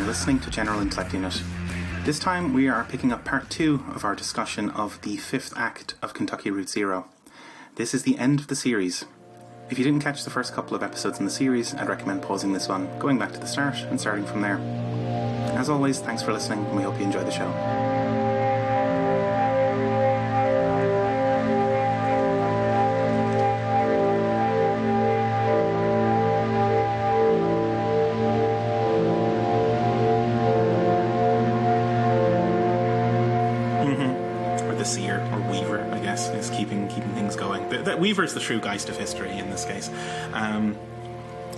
listening to General Intellect Unit. This time we are picking up part 2 of our discussion of the 5th act of Kentucky Route Zero. This is the end of the series. If you didn't catch the first couple of episodes in the series, I'd recommend pausing this one, going back to the start and starting from there. As always, thanks for listening and we hope you enjoy the show. Keeping things going. That Weaver's the true geist of history in this case.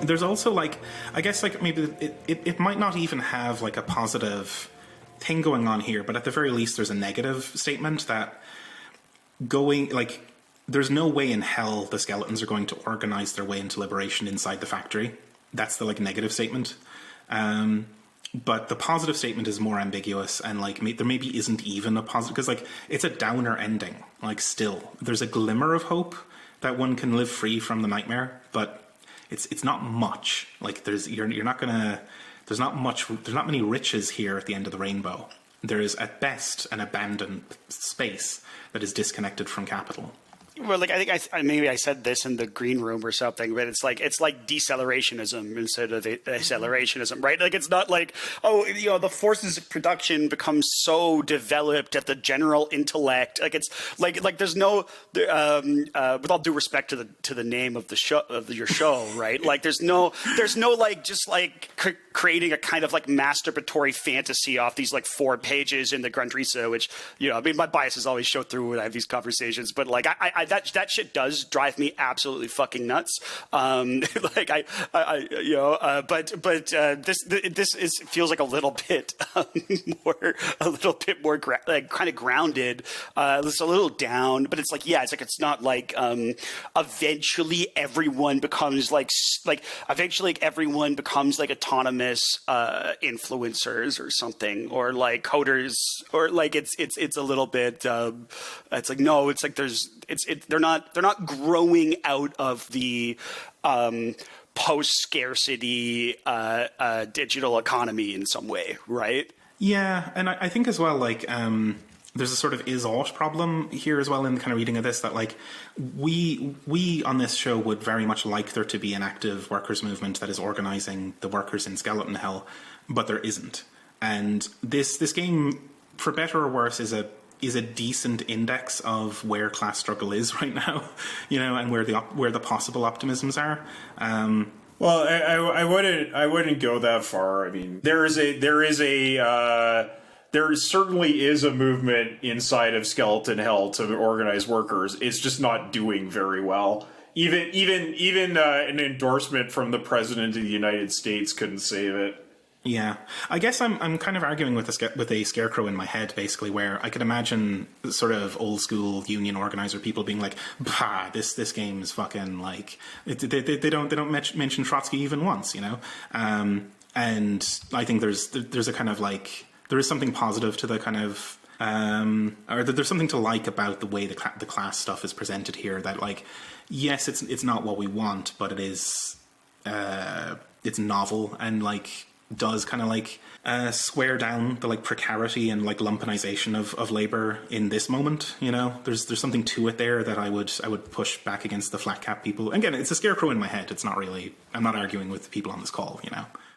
There's also I guess maybe it might not even have a positive thing going on here, but at the very least there's a negative statement that there's no way in hell the skeletons are going to organize their way into liberation inside the factory. That's the negative statement. But the positive statement is more ambiguous, and there maybe isn't even a positive, because it's a downer ending. Still, there's a glimmer of hope that one can live free from the nightmare, but it's not much. There's not many riches here at the end of the rainbow. There is at best an abandoned space that is disconnected from capital. Well, I think maybe I said this in the green room or something, but it's like decelerationism instead of accelerationism, right? It's not the forces of production become so developed at the general intellect. There's no, with all due respect to the name of the show your show, right? there's no creating a kind of masturbatory fantasy off these 4 pages in the Grundrisse, which my biases always show through when I have these conversations, but that shit does drive me absolutely fucking nuts. This feels like a little bit more kind of grounded. It's a little down, but it's it's not eventually everyone becomes autonomous influencers or something, or coders, or it's a little bit. They're not growing out of the post-scarcity digital economy in some way, right? Yeah, and I think as well, there's a sort of is-ought problem here as well in the kind of reading of this, that we on this show would very much like there to be an active workers' movement that is organizing the workers in Skeleton Hell, but there isn't. And this game, for better or worse, is a decent index of where class struggle is right now, and where the possible optimisms are. Well, I wouldn't go that far. I mean, there certainly is a movement inside of Skeleton Hell to organize workers. It's just not doing very well. Even an endorsement from the President of the United States couldn't save it. Yeah, I guess I'm kind of arguing with a scarecrow in my head, basically, where I could imagine sort of old school union organizer people being like, "Bah, this game is fucking they don't mention Trotsky even once, and I think there's a kind of there is something positive to the kind of or there's something to like about the way the class stuff is presented here. That yes, it's not what we want, but it is it's novel and does kind of square down the precarity and lumpenization of labor in this moment. There's something to it there that I would push back against the flat cap people. Again, it's a scarecrow in my head. It's not really. I'm not arguing with the people on this call.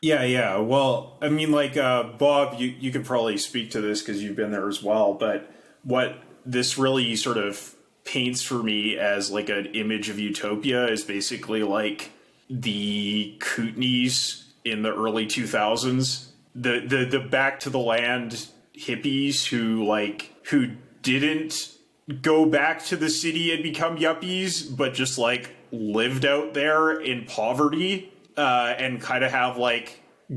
Yeah. Well, I mean, Bob, you could probably speak to this because you've been there as well. But what this really sort of paints for me as an image of utopia is basically the Kootenays in the early 2000s, the back to the land hippies who didn't go back to the city and become yuppies, but just lived out there in poverty and kind of have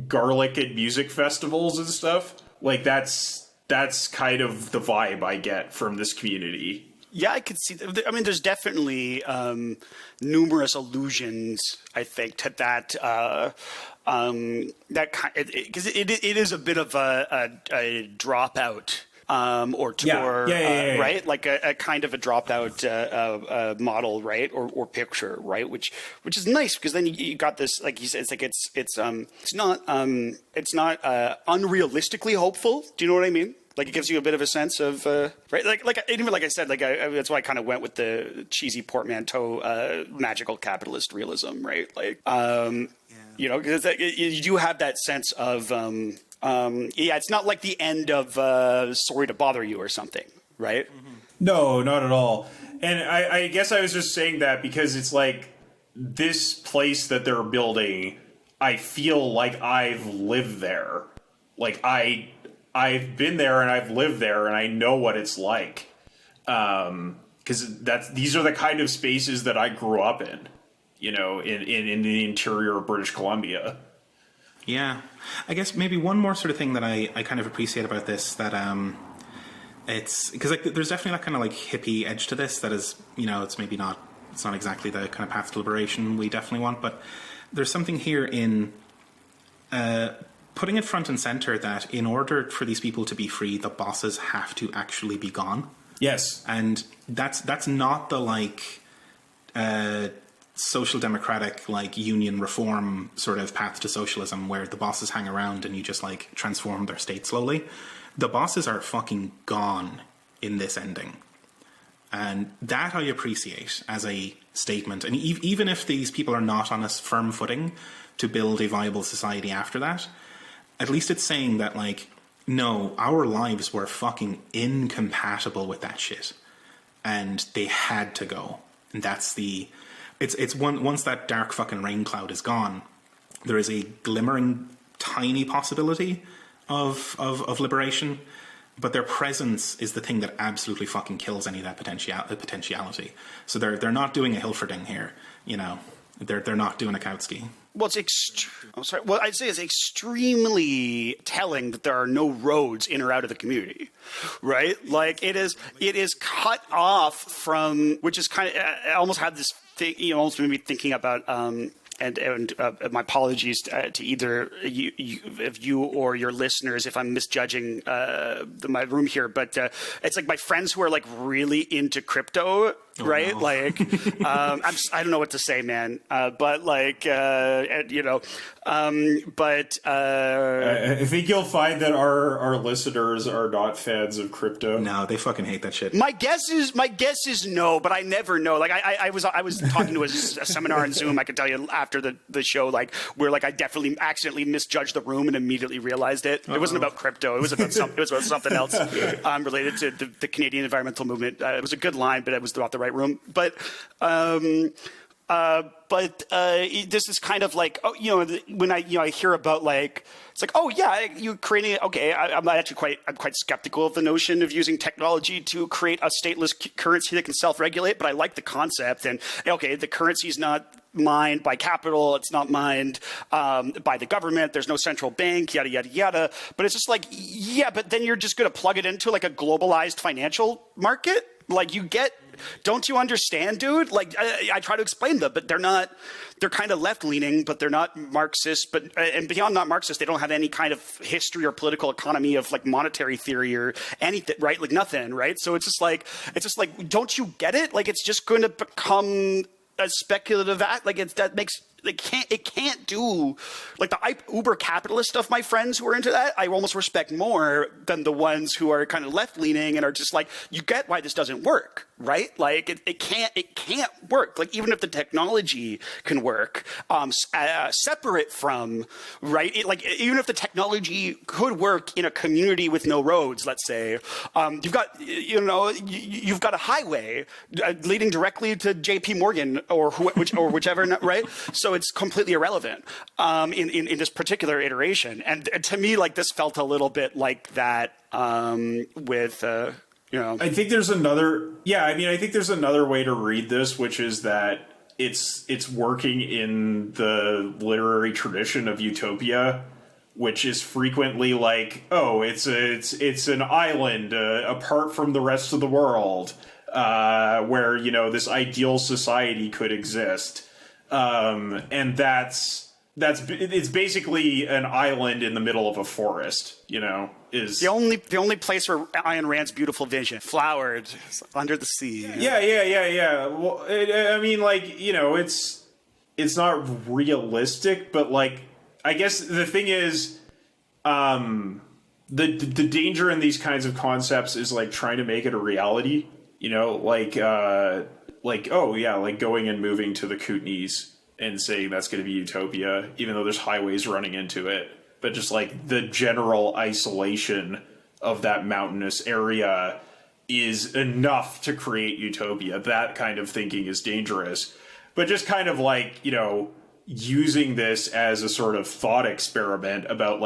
garlic and music festivals and stuff. That's kind of the vibe I get from this community. Yeah, I could see. I mean, there's definitely numerous allusions, I think, to that. Because it is a bit of a dropout or tour, Yeah. right? Like a kind of a dropout model, right? Or picture, right? Which is nice because then you got this, like you said, it's like it's not unrealistically hopeful. Do you know what I mean? Like it gives you a bit of a sense of right, like even like I said, like that's why I kind of went with the cheesy portmanteau magical capitalist realism, right? Like you know, because you do have that sense of it's not like the end of Sorry to Bother You or something, right? No, not at all. And I guess I was just saying that because it's like this place that they're building, I feel like I've lived there. Like I've been there and I've lived there and I know what it's like. Because these are the kind of spaces that I grew up in, you know, in the interior of British Columbia. Yeah. I guess maybe one more sort of thing that I kind of appreciate about this, that it's because like there's definitely that kind of like hippie edge to this that is, you know, it's not exactly the kind of path to liberation we definitely want, but there's something here in putting it front and center that in order for these people to be free, the bosses have to actually be gone. Yes. And that's not the like social democratic like union reform sort of path to socialism where the bosses hang around and you just like transform their state slowly. The bosses are fucking gone in this ending. And that I appreciate as a statement. And even if these people are not on a firm footing to build a viable society after that, at least it's saying that, like, no, our lives were fucking incompatible with that shit. And they had to go. And that's once that dark fucking rain cloud is gone, there is a glimmering, tiny possibility of liberation. But their presence is the thing that absolutely fucking kills any of that potentiality. So they're not doing a Hilferding here, you know. They're not doing a Kautsky. Well, Well, I'd say it's extremely telling that there are no roads in or out of the community, right? Like it is cut off from, which is kind of, I almost had this thing, you know, almost made me thinking about, and my apologies to either you or your listeners if I'm misjudging my room here, but it's like my friends who are like really into crypto, right? No. Like, I don't know what to say, man. But like, you know, but I think you'll find that our listeners are not fans of crypto. No, they fucking hate that shit. My guess is no, but I never know. Like I was talking to a seminar on Zoom. I can tell you after the show, like where like I definitely accidentally misjudged the room and immediately realized it. It wasn't about crypto. It was about something else related to the Canadian environmental movement. It was a good line, but it was about the right room. But this is kind of like, oh, you know, when I hear about like, it's like, oh yeah, you creating it. Okay, I'm quite skeptical of the notion of using technology to create a stateless currency that can self-regulate, but I like the concept. And okay, the currency is not mined by capital, it's not mined by the government, there's no central bank, yada yada yada. But it's just like, yeah, but then you're just going to plug it into like a globalized financial market. Like don't you understand, dude? Like I try to explain them, but they're kind of left leaning, but they're not Marxist, but and beyond not Marxist, they don't have any kind of history or political economy of like monetary theory or anything, right? Like nothing, right? So it's just like, don't you get it? Like it's just going to become a speculative act. Like it can't do like the uber capitalist stuff. My friends who are into that, I almost respect more than the ones who are kind of left leaning and are just like, you get why this doesn't work, right? Like it can't work. Like even if the technology can work, separate from, right? Even if the technology could work in a community with no roads, let's say, you've got a highway leading directly to J.P. Morgan or whichever, right? So it's completely irrelevant in this particular iteration. And to me, like this felt a little bit like that with. You know. I think there's another. Yeah, I mean, I think there's another way to read this, which is that it's working in the literary tradition of utopia, which is frequently like, oh, it's an island apart from the rest of the world, where this ideal society could exist, and that's it's basically an island in the middle of a forest, is the only place where Ayn Rand's beautiful vision flowered under the sea. Yeah. Well, I mean, it's not realistic, but I guess the thing is, the danger in these kinds of concepts is trying to make it a reality. Going and moving to the Kootenays and saying that's going to be utopia, even though there's highways running into it. But just the general isolation of that mountainous area is enough to create utopia. That kind of thinking is dangerous. But just kind of using this as a sort of thought experiment about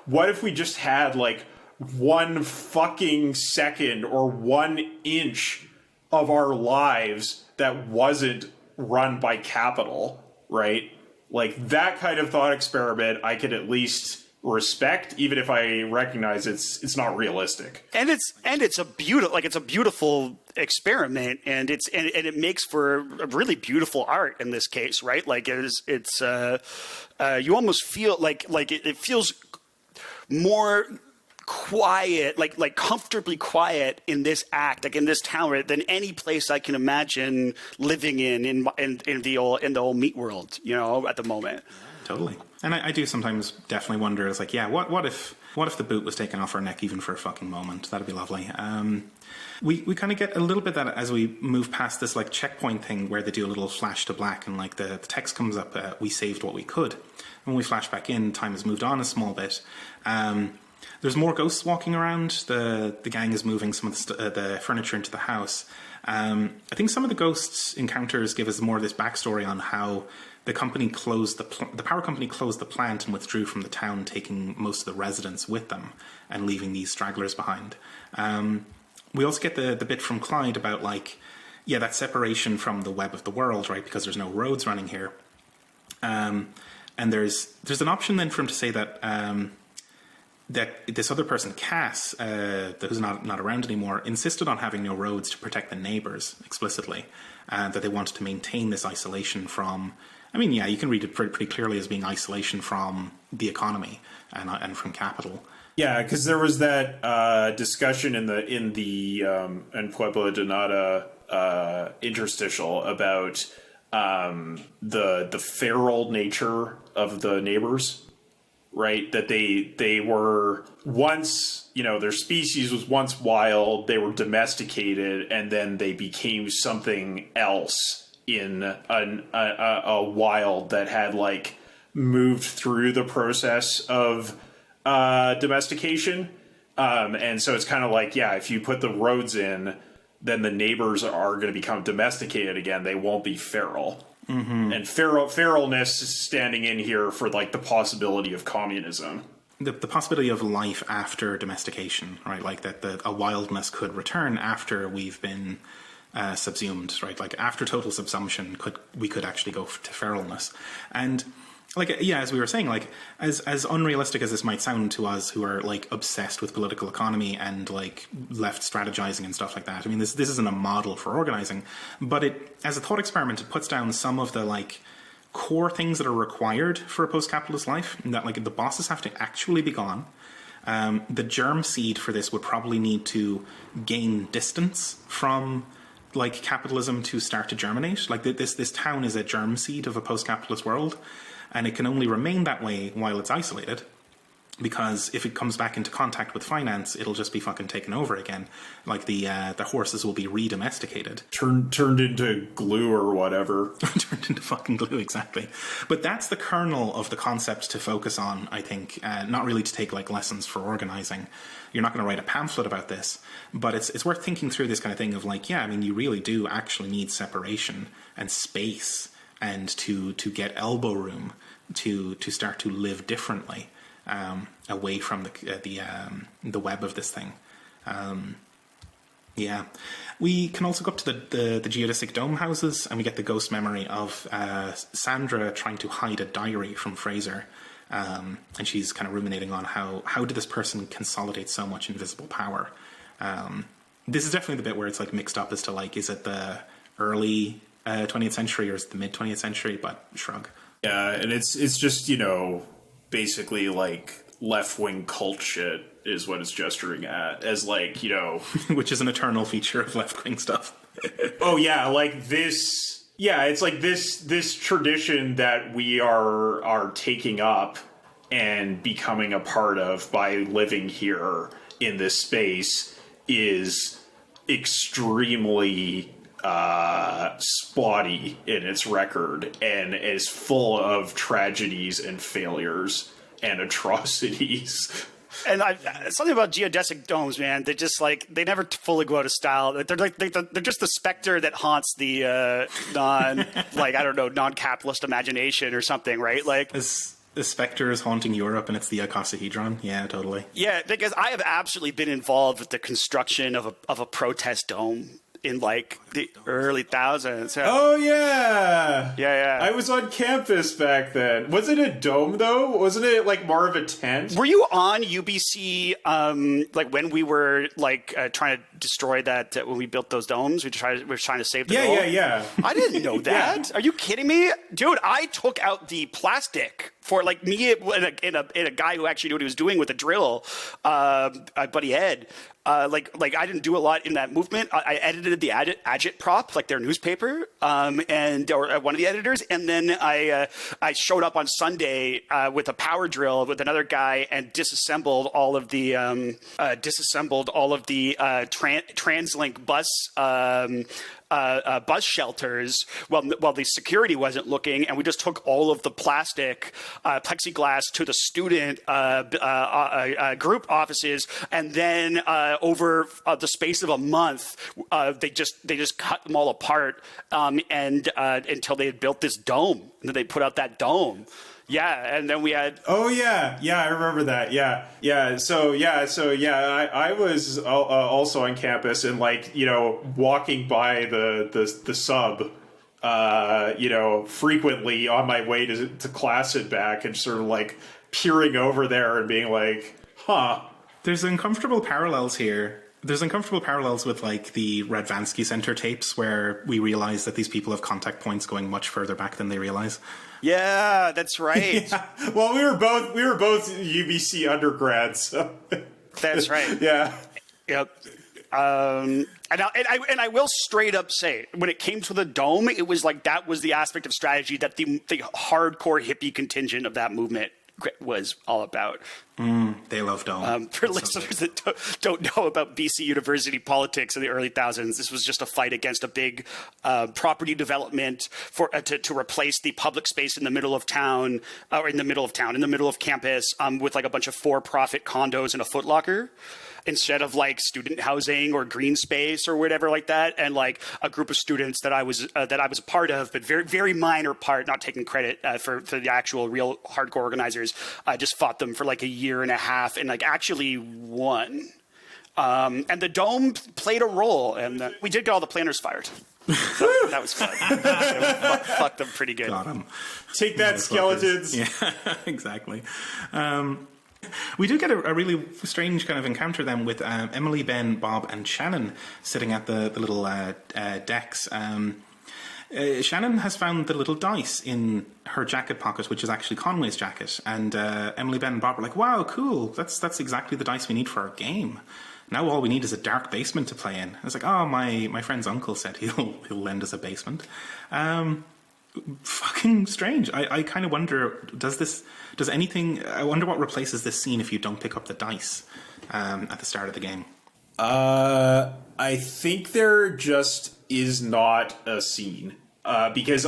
what if we just had 1 fucking second or 1 inch of our lives that wasn't run by capital, right? That kind of thought experiment I could at least respect, even if I recognize it's not realistic. And it's a beautiful experiment, and it makes for a really beautiful art in this case, right? You almost feel it feels more quiet, comfortably quiet in this act, in this town, right, than any place I can imagine living in the old meat world, at the moment. Totally. And I do sometimes definitely wonder, what if the boot was taken off our neck even for a fucking moment? That'd be lovely. We kind of get a little bit that as we move past this checkpoint thing where they do a little flash to black and the text comes up, we saved what we could. And when we flash back in, time has moved on a small bit. There's more ghosts walking around. The gang is moving some of the furniture into the house. I think some of the ghosts encounters give us more of this backstory on how the company closed the power company closed the plant and withdrew from the town, taking most of the residents with them and leaving these stragglers behind. We also get the bit from Clyde about that separation from the web of the world, right? Because there's no roads running here. And there's an option then for him to say that that this other person, Cass, who's not around anymore, insisted on having no roads to protect the neighbours explicitly, that they wanted to maintain this isolation from. I mean, yeah, you can read it pretty clearly as being isolation from the economy and from capital. Yeah, because there was that discussion in Pueblo de Nada interstitial about the feral nature of the neighbors. Right, that they were once, their species was once wild, they were domesticated, and then they became something else in a wild that had moved through the process of domestication. And so it's kind of if you put the roads in, then the neighbors are going to become domesticated again. They won't be feral. Mm-hmm. And feralness is standing in here for the possibility of communism. The possibility of life after domestication, right? That a wildness could return after we've been subsumed, right? After total subsumption, we could actually go to feralness. And as we were saying, as unrealistic as this might sound to us who are obsessed with political economy and left strategizing and stuff like that. I mean, this isn't a model for organizing, but as a thought experiment, it puts down some of the core things that are required for a post-capitalist life. And that the bosses have to actually be gone. The germ seed for this would probably need to gain distance from capitalism to start to germinate. This town is a germ seed of a post-capitalist world. And it can only remain that way while it's isolated, because if it comes back into contact with finance, it'll just be fucking taken over again. The horses will be re-domesticated. Turned into glue or whatever. Turned into fucking glue, exactly. But that's the kernel of the concept to focus on, I think. Not really to take lessons for organizing. You're not going to write a pamphlet about this, but it's worth thinking through this kind of thing of you really do actually need separation and space and to get elbow room to start to live differently away from the web of this thing. We can also go up to the geodesic dome houses, and we get the ghost memory of Sandra trying to hide a diary from Fraser, and she's kind of ruminating on how did this person consolidate so much invisible power. This is definitely the bit where it's mixed up as to is it the early 20th century or is it the mid 20th century? But shrug. Yeah, and it's just, basically like left-wing cult shit is what it's gesturing at, as like, which is an eternal feature of left-wing stuff. oh yeah, like this, yeah, it's like this tradition that we are taking up and becoming a part of by living here in this space is extremely spotty in its record and is full of tragedies and failures and atrocities. And something about geodesic domes, man. They just they never fully go out of style. They're they're just the specter that haunts the non-capitalist imagination or something, right? Like the specter is haunting Europe, and it's the icosahedron. Yeah, totally. Yeah, because I have absolutely been involved with the construction of a protest dome in the early thousands. Oh yeah, yeah. I was on campus back then. Was it a dome though? Wasn't it like more of a tent? Were you on UBC? When we were trying to destroy that when we built those domes, we were trying to save the dome? Yeah. I didn't know that. Are you kidding me, dude? I took out the plastic for me and a guy who actually knew what he was doing with a drill, buddy Ed. I didn't do a lot in that movement. I edited the agitprop, their newspaper, or one of the editors, and then I showed up on Sunday with a power drill with another guy and disassembled all of the TransLink bus shelters while the security wasn't looking, and we just took all of the plastic plexiglass to the student group offices, and then over the space of a month, they just cut them all apart until they had built this dome, and then they put out that dome. Yeah, and then we had. Oh yeah, I remember that. Yeah. So I was also on campus and walking by the sub, frequently on my way to class and back, and sort of peering over there and being like, huh. There's uncomfortable parallels here. There's uncomfortable parallels with the Radvansky Center tapes, where we realize that these people have contact points going much further back than they realize. Yeah, that's right. Yeah. Well, we were both UBC undergrads, so that's right. Yeah. Yep. And I will straight up say, when it came to the dome, it was that was the aspect of strategy that the hardcore hippie contingent of that movement was all about. They love dome. For listeners that don't know about BC University politics in the early thousands, this was just a fight against a big property development to replace the public space in the middle of town, in the middle of campus, with a bunch of for-profit condos and a Foot Locker, instead of student housing or green space or whatever like that. And a group of students that I was a part of, but very, very minor part, not taking credit for the actual real hardcore organizers, just fought them for a year and a half and actually won. And the dome played a role, and we did get all the planners fired. So that was fun. Fucked them pretty good. Got 'em. Take that, skeletons. Yeah, exactly. We do get a really strange kind of encounter then with Emily, Ben, Bob, and Shannon sitting at the little decks. Shannon has found the little dice in her jacket pocket, which is actually Conway's jacket. And Emily, Ben, and Bob are like, "Wow, cool! That's exactly the dice we need for our game. Now all we need is a dark basement to play in." I was like, "Oh, my friend's uncle said he'll lend us a basement." Fucking strange. I kind of wonder, I wonder what replaces this scene if you don't pick up the dice at the start of the game. I think there just is not a scene. Because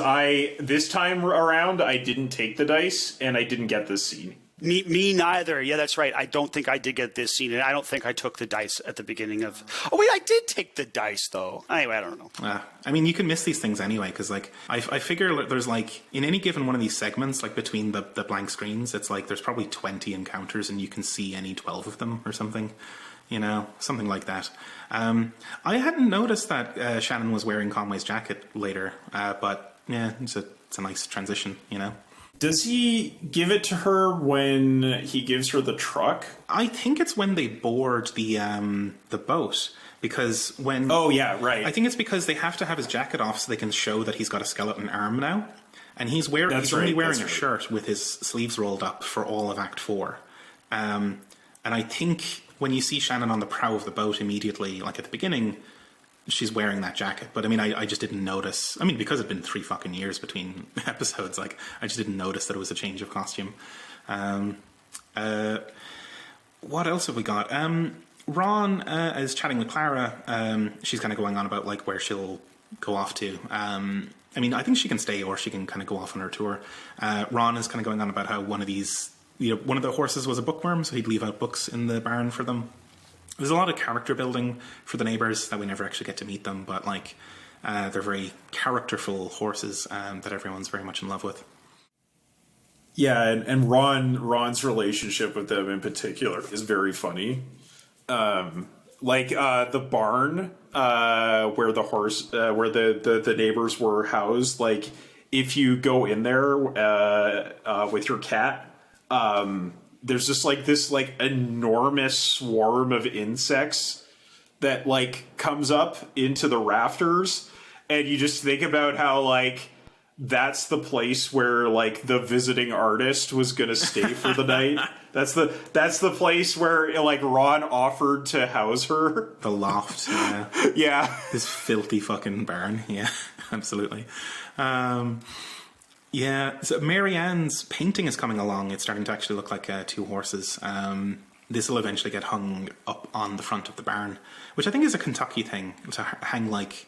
this time around, I didn't take the dice, and I didn't get this scene. Me neither. Yeah, that's right. I don't think I did get this scene, and I don't think I took the dice at the beginning of... Oh, wait, I did take the dice, though. Anyway, I don't know. I mean, you can miss these things anyway, because, I figure there's, in any given one of these segments, between the blank screens, it's there's probably 20 encounters, and you can see any 12 of them or something. Something like that. I hadn't noticed that Shannon was wearing Conway's jacket later, but, yeah, it's a nice transition, Does he give it to her when he gives her the truck? I think it's when they board the boat, because when... Oh, yeah, right. I think it's because they have to have his jacket off so they can show that he's got a skeleton arm now. and he's only wearing a right. shirt with his sleeves rolled up for all of Act 4. And I think when you see Shannon on the prow of the boat immediately, like at the beginning, she's wearing that jacket. But I mean, I just didn't notice. I mean, because it'd been 3 fucking years between episodes, like I just didn't notice that it was a change of costume. What else have we got? Ron is chatting with Clara. She's kind of going on about like where she'll go off to. I mean, I think she can stay or she can kind of go off on her tour. Ron is kind of going on about how one of the horses was a bookworm, so he'd leave out books in the barn for them. There's a lot of character building for the neighbours that we never actually get to meet them, but like they're very characterful horses that everyone's very much in love with. Yeah, and Ron's relationship with them in particular is very funny. The barn where the horse, where the neighbors were housed. Like, if you go in there with your cat, there's just like this like enormous swarm of insects that like comes up into the rafters, and you just think about how like that's the place where like the visiting artist was gonna stay for the night. That's the place where like Ron offered to house her. The loft, yeah. Yeah. This filthy fucking barn, yeah, absolutely. Yeah, so Marianne's painting is coming along. It's starting to actually look like 2 horses. This will eventually get hung up on the front of the barn, which I think is a Kentucky thing, to hang like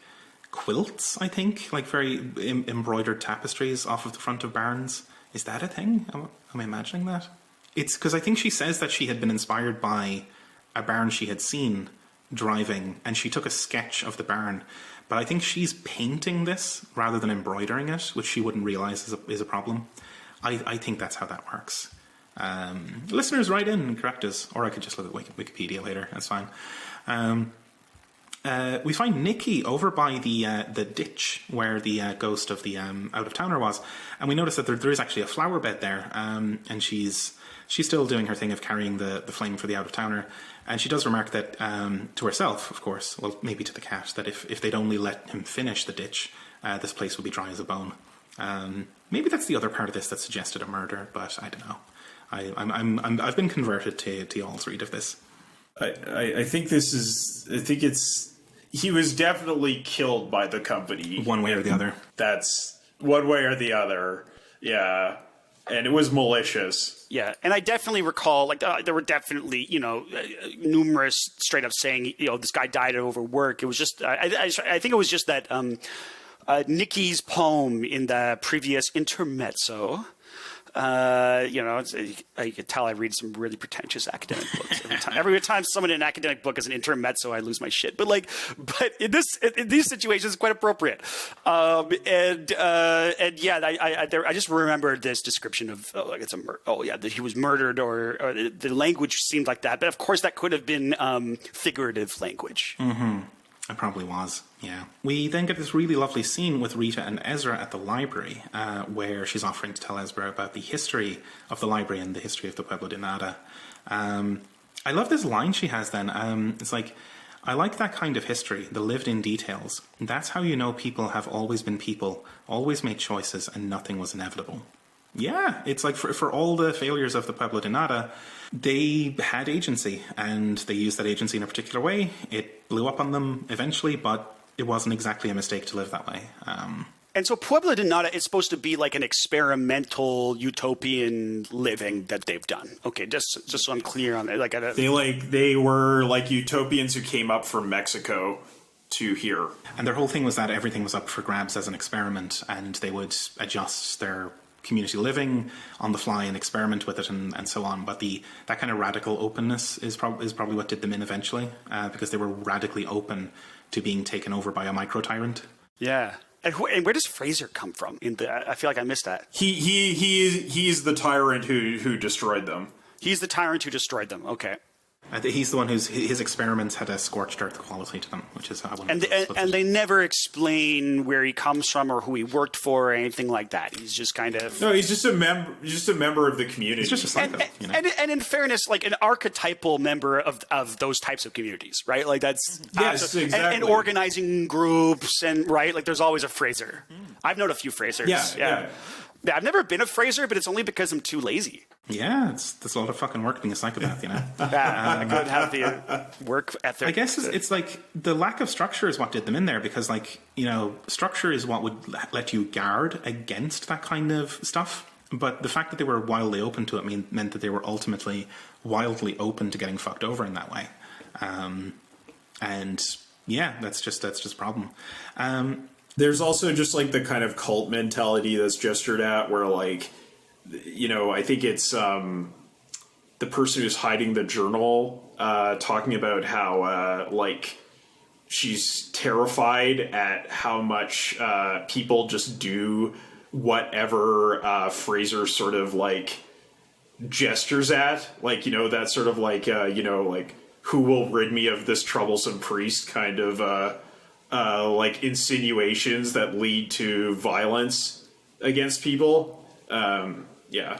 quilts, I think, like very embroidered tapestries off of the front of barns. Is that a thing? Am I imagining that? It's because I think she says that she had been inspired by a barn she had seen driving, and she took a sketch of the barn. But I think she's painting this rather than embroidering it, which she wouldn't realize is a problem. I think that's how that works. Listeners, write in and correct us, or I could just look at Wikipedia later. That's fine. We find Nikki over by the ditch where the ghost of the out-of-towner was, and we notice that there is actually a flower bed there, and she's still doing her thing of carrying the flame for the out-of-towner, and she does remark that to herself, of course, well, maybe to the cat, that if they'd only let him finish the ditch, this place would be dry as a bone. Maybe that's the other part of this that suggested a murder, but I don't know. I've been converted to y'all's read of this. I think he was definitely killed by the company. One way or the other. That's one way or the other. Yeah. And it was malicious. Yeah, and I definitely recall, like, there were definitely, numerous straight up saying, this guy died over work. It was just, I think it was just that Nikki's poem in the previous intermezzo. I could tell I read some really pretentious academic books every time. Every time someone in an academic book is an intermezzo, I lose my shit. But in these situations, it's quite appropriate. I just remember this description of he was murdered, or the language seemed like that. But of course, that could have been figurative language. Mm-hmm. It probably was, yeah. We then get this really lovely scene with Rita and Ezra at the library, where she's offering to tell Ezra about the history of the library and the history of the Pueblo de Nada. I love this line she has then. It's like, I like that kind of history, the lived-in details. That's how you know people have always been people, always made choices, and nothing was inevitable. Yeah, it's like for all the failures of the Pueblo de Nada, they had agency, and they used that agency in a particular way. It blew up on them eventually, but it wasn't exactly a mistake to live that way. And so Pueblo de Nada is supposed to be like an experimental utopian living that they've done. Okay, just so I'm clear on it. They were like utopians who came up from Mexico to here. And their whole thing was that everything was up for grabs as an experiment, and they would adjust their community living on the fly and experiment with it and so on. But that kind of radical openness is probably what did them in eventually, because they were radically open to being taken over by a micro-tyrant. Yeah. And where does Fraser come from? I feel like I missed that. He's the tyrant who destroyed them. He's the tyrant who destroyed them. Okay. He's the one his experiments had a scorched earth quality to them, which is how. And they never explain where he comes from or who he worked for or anything like that. He's just kind of he's just a member of the community. He's just a psycho, and in fairness, like an archetypal member of those types of communities, right? Like that's yes, exactly. And organizing groups and right, like there's always a Fraser. I've known a few Frasers. Yeah. I've never been a Fraser, but it's only because I'm too lazy. Yeah, there's a lot of fucking work being a psychopath, you know. I could have the work ethic. I guess it's like the lack of structure is what did them in there, because, like, you know, structure is what would let you guard against that kind of stuff. But the fact that they were wildly open to it meant that they were ultimately wildly open to getting fucked over in that way. And yeah, that's just a problem. There's also just like the kind of cult mentality that's gestured at, where, like, you know, I think it's the person who's hiding the journal talking about how like she's terrified at how much people just do whatever Fraser sort of like gestures at, like, you know, that sort of like you know, like, who will rid me of this troublesome priest kind of like insinuations that lead to violence against people. Yeah,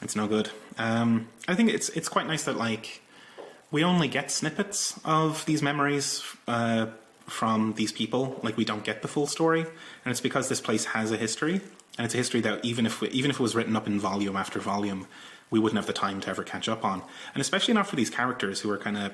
it's no good. I think it's quite nice that, like, we only get snippets of these memories from these people. Like, we don't get the full story, and it's because this place has a history, and it's a history that even if it was written up in volume after volume, we wouldn't have the time to ever catch up on. And especially not for these characters who are kind of,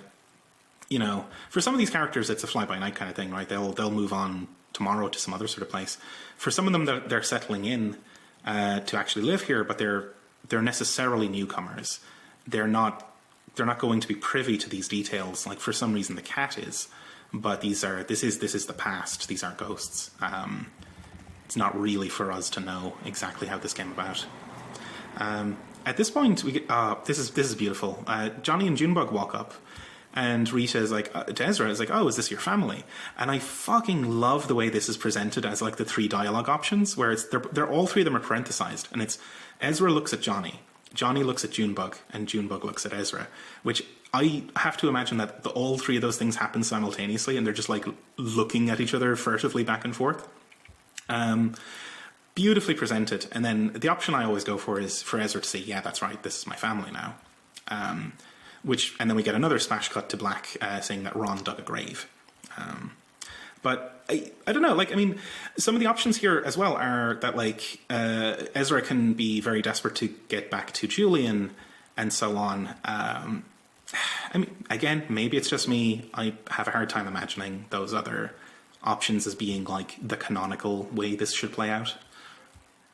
you know, for some of these characters it's a fly-by-night kind of thing, right? They'll move on tomorrow to some other sort of place. For some of them, they're settling in to actually live here, but they're necessarily newcomers. They're not going to be privy to these details. Like, for some reason the cat is, but this is the past. These aren't ghosts. It's not really for us to know exactly how this came about. At this point, we get this is beautiful. Johnny and Junebug walk up, and Rita is like to Ezra is like, "Oh, is this your family?" And I fucking love the way this is presented as like the three dialogue options, where they're all three of them are parenthesized, and it's Ezra looks at Johnny, Johnny looks at Junebug, and Junebug looks at Ezra, which I have to imagine that all three of those things happen simultaneously, and they're just like looking at each other furtively back and forth. Beautifully presented. And then the option I always go for is for Ezra to say, "Yeah, that's right, this is my family now." And then we get another smash cut to black saying that Ron dug a grave. But I don't know, like, I mean, some of the options here as well are that, like, Ezra can be very desperate to get back to Julian and so on. I mean, again, maybe it's just me. I have a hard time imagining those other options as being like the canonical way this should play out.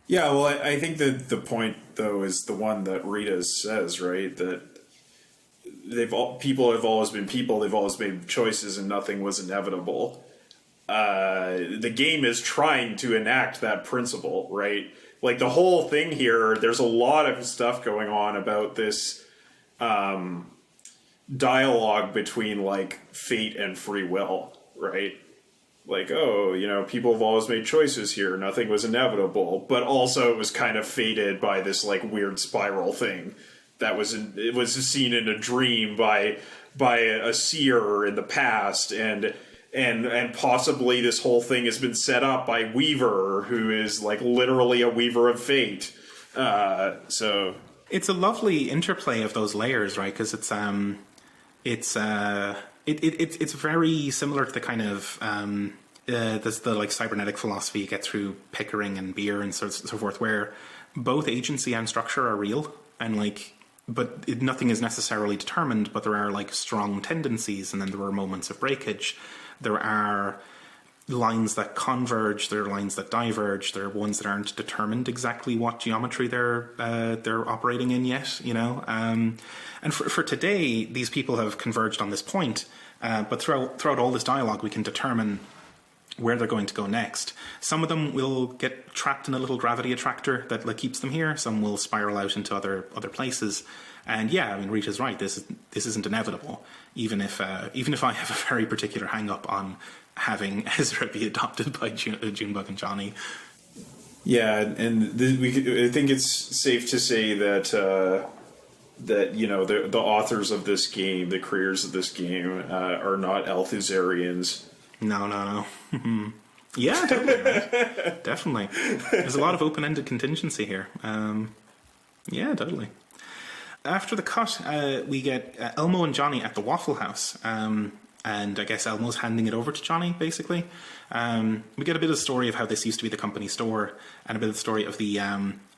Yeah, well, I think that the point, though, is the one that Rita says, right? That people have always been people, they've always made choices, and nothing was inevitable. The game is trying to enact that principle, right? Like, the whole thing here, there's a lot of stuff going on about this dialogue between, like, fate and free will, right? Like, oh, you know, people have always made choices here. Nothing was inevitable. But also it was kind of fated by this, like, weird spiral thing that it was seen in a dream by a seer in the past. And possibly this whole thing has been set up by Weaver, who is, like, literally a weaver of fate. So it's a lovely interplay of those layers, right? Because it's very similar to the kind of the like cybernetic philosophy you get through Pickering and Beer and so forth, where both agency and structure are real, and like, but nothing is necessarily determined, but there are like strong tendencies, and then there are moments of breakage. There are lines that converge, there are lines that diverge, there are ones that aren't determined exactly what geometry they're operating in yet, you know. And for today, these people have converged on this point, but throughout all this dialogue, we can determine where they're going to go next. Some of them will get trapped in a little gravity attractor that like keeps them here. Some will spiral out into other places. And yeah, I mean, Rita's right. This isn't inevitable. Even if I have a very particular hang up on having Ezra be adopted by Junebug and Johnny. Yeah, and I think it's safe to say that that, you know, the authors of this game, the creators of this game, are not Althusarians. No. Yeah, totally. Right. Definitely. There's a lot of open-ended contingency here. Yeah, totally. After the cut, we get Elmo and Johnny at the Waffle House. and I guess Elmo's handing it over to Johnny, basically. We get a bit of the story of how this used to be the company store, and a bit of the story of the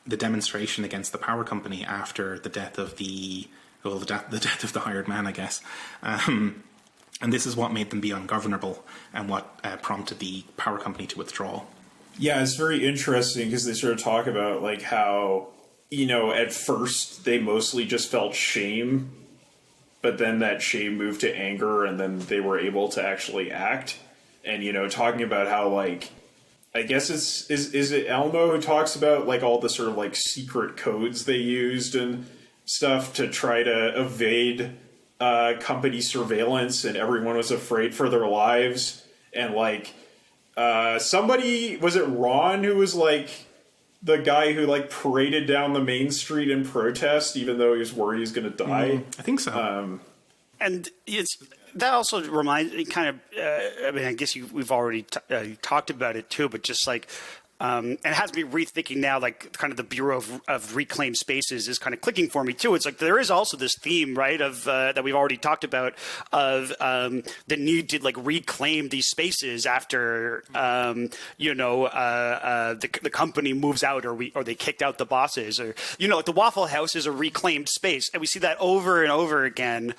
demonstration against the power company after the death of the death of the hired man, I guess. And this is what made them be ungovernable, and what prompted the power company to withdraw. Yeah, it's very interesting because they sort of talk about like how, at first they mostly just felt shame, but then that shame moved to anger, and then they were able to actually act. And, talking about how, like, I guess is it Elmo who talks about, like, all the sort of, like, secret codes they used and stuff to try to evade company surveillance, and everyone was afraid for their lives. And, like, somebody, was it Ron who was, like, the guy who, like, paraded down the main street in protest, even though he was worried he was going to die? I think so. And that also reminds me kind of, I mean, I guess we've already talked about it too, but just like, and it has me rethinking now, like kind of the Bureau of Reclaimed Spaces is kind of clicking for me too. It's like there is also this theme, right, of that we've already talked about of the need to like reclaim these spaces after the company moves out or they kicked out the bosses, or like the Waffle House is a reclaimed space, and we see that over and over again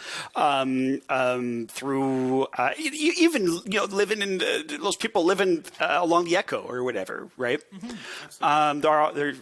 through even living in those people living along the Echo or whatever, right? Mm-hmm. They're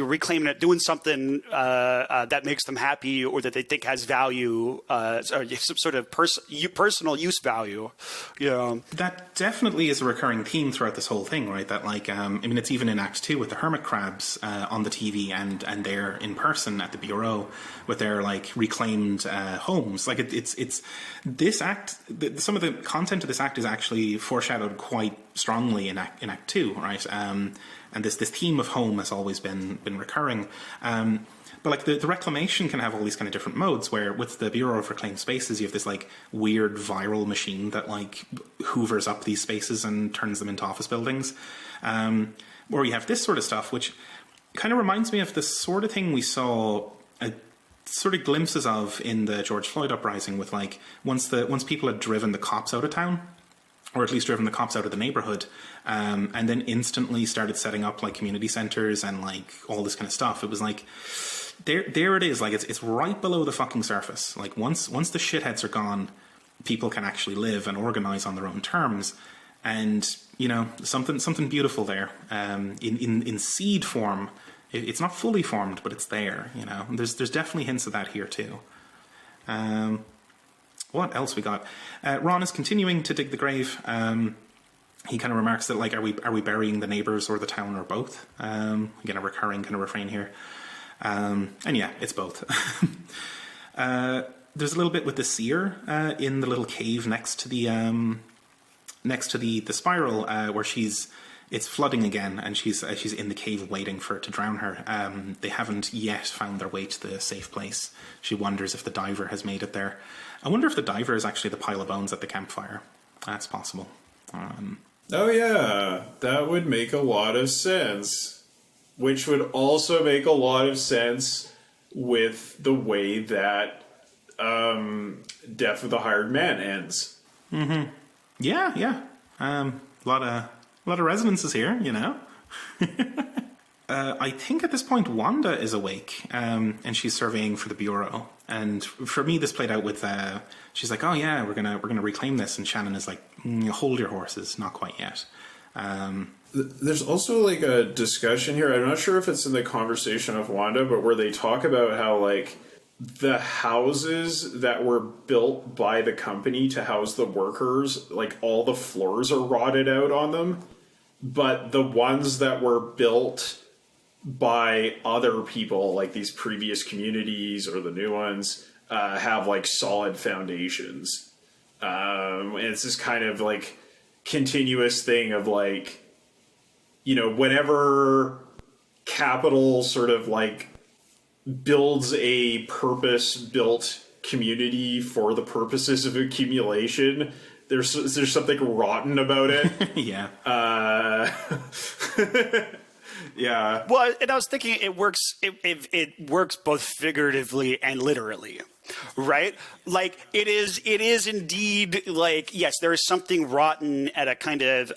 reclaiming it, doing something that makes them happy or that they think has value, or some sort of personal use value. That definitely is a recurring theme throughout this whole thing, right? That like, I mean, it's even in Act 2 with the hermit crabs on the TV and they're in person at the bureau with their like reclaimed homes. Like it's this act. Some of the content of this act is actually foreshadowed quite strongly in Act 2, right? And this theme of home has always been recurring. But like the reclamation can have all these kind of different modes, where with the Bureau of Reclaimed Spaces, you have this like weird viral machine that like hoovers up these spaces and turns them into office buildings. Or you have this sort of stuff, which kind of reminds me of the sort of thing we saw sort of glimpses of in the George Floyd uprising, with like once people had driven the cops out of town, or at least driven the cops out of the neighborhood, and then instantly started setting up like community centers and like all this kind of stuff. It was like, there it is. Like it's right below the fucking surface. Like once the shitheads are gone, people can actually live and organize on their own terms. And something beautiful there. In seed form, it's not fully formed, but it's there. There's definitely hints of that here too. What else we got? Ron is continuing to dig the grave. He kind of remarks that, like, are we burying the neighbors or the town or both? Again, a recurring kind of refrain here. And yeah, it's both. There's a little bit with the seer in the little cave next to the spiral, where it's flooding again, and she's in the cave waiting for it to drown her. They haven't yet found their way to the safe place. She wonders if the diver has made it there. I wonder if the diver is actually the pile of bones at the campfire. That's possible. Oh yeah, that would make a lot of sense. Which would also make a lot of sense with the way that Death of the Hired Man ends. Mm-hmm. Yeah. A lot of resonances here, I think at this point Wanda is awake, and she's surveying for the bureau. And for me, this played out with she's like, "Oh yeah, we're gonna reclaim this," and Shannon is like, "Hold your horses, not quite yet." There's also like a discussion here. I'm not sure if it's in the conversation of Wanda, but where they talk about how like the houses that were built by the company to house the workers, like all the floors are rotted out on them, but the ones that were built by other people, like these previous communities or the new ones, have like solid foundations. And it's this kind of like continuous thing of like, whenever capital sort of like builds a purpose-built community for the purposes of accumulation, there's something rotten about it. Yeah. Yeah. Well, and I was thinking it works. It works both figuratively and literally. right? Like it is indeed like, yes, there is something rotten at a kind of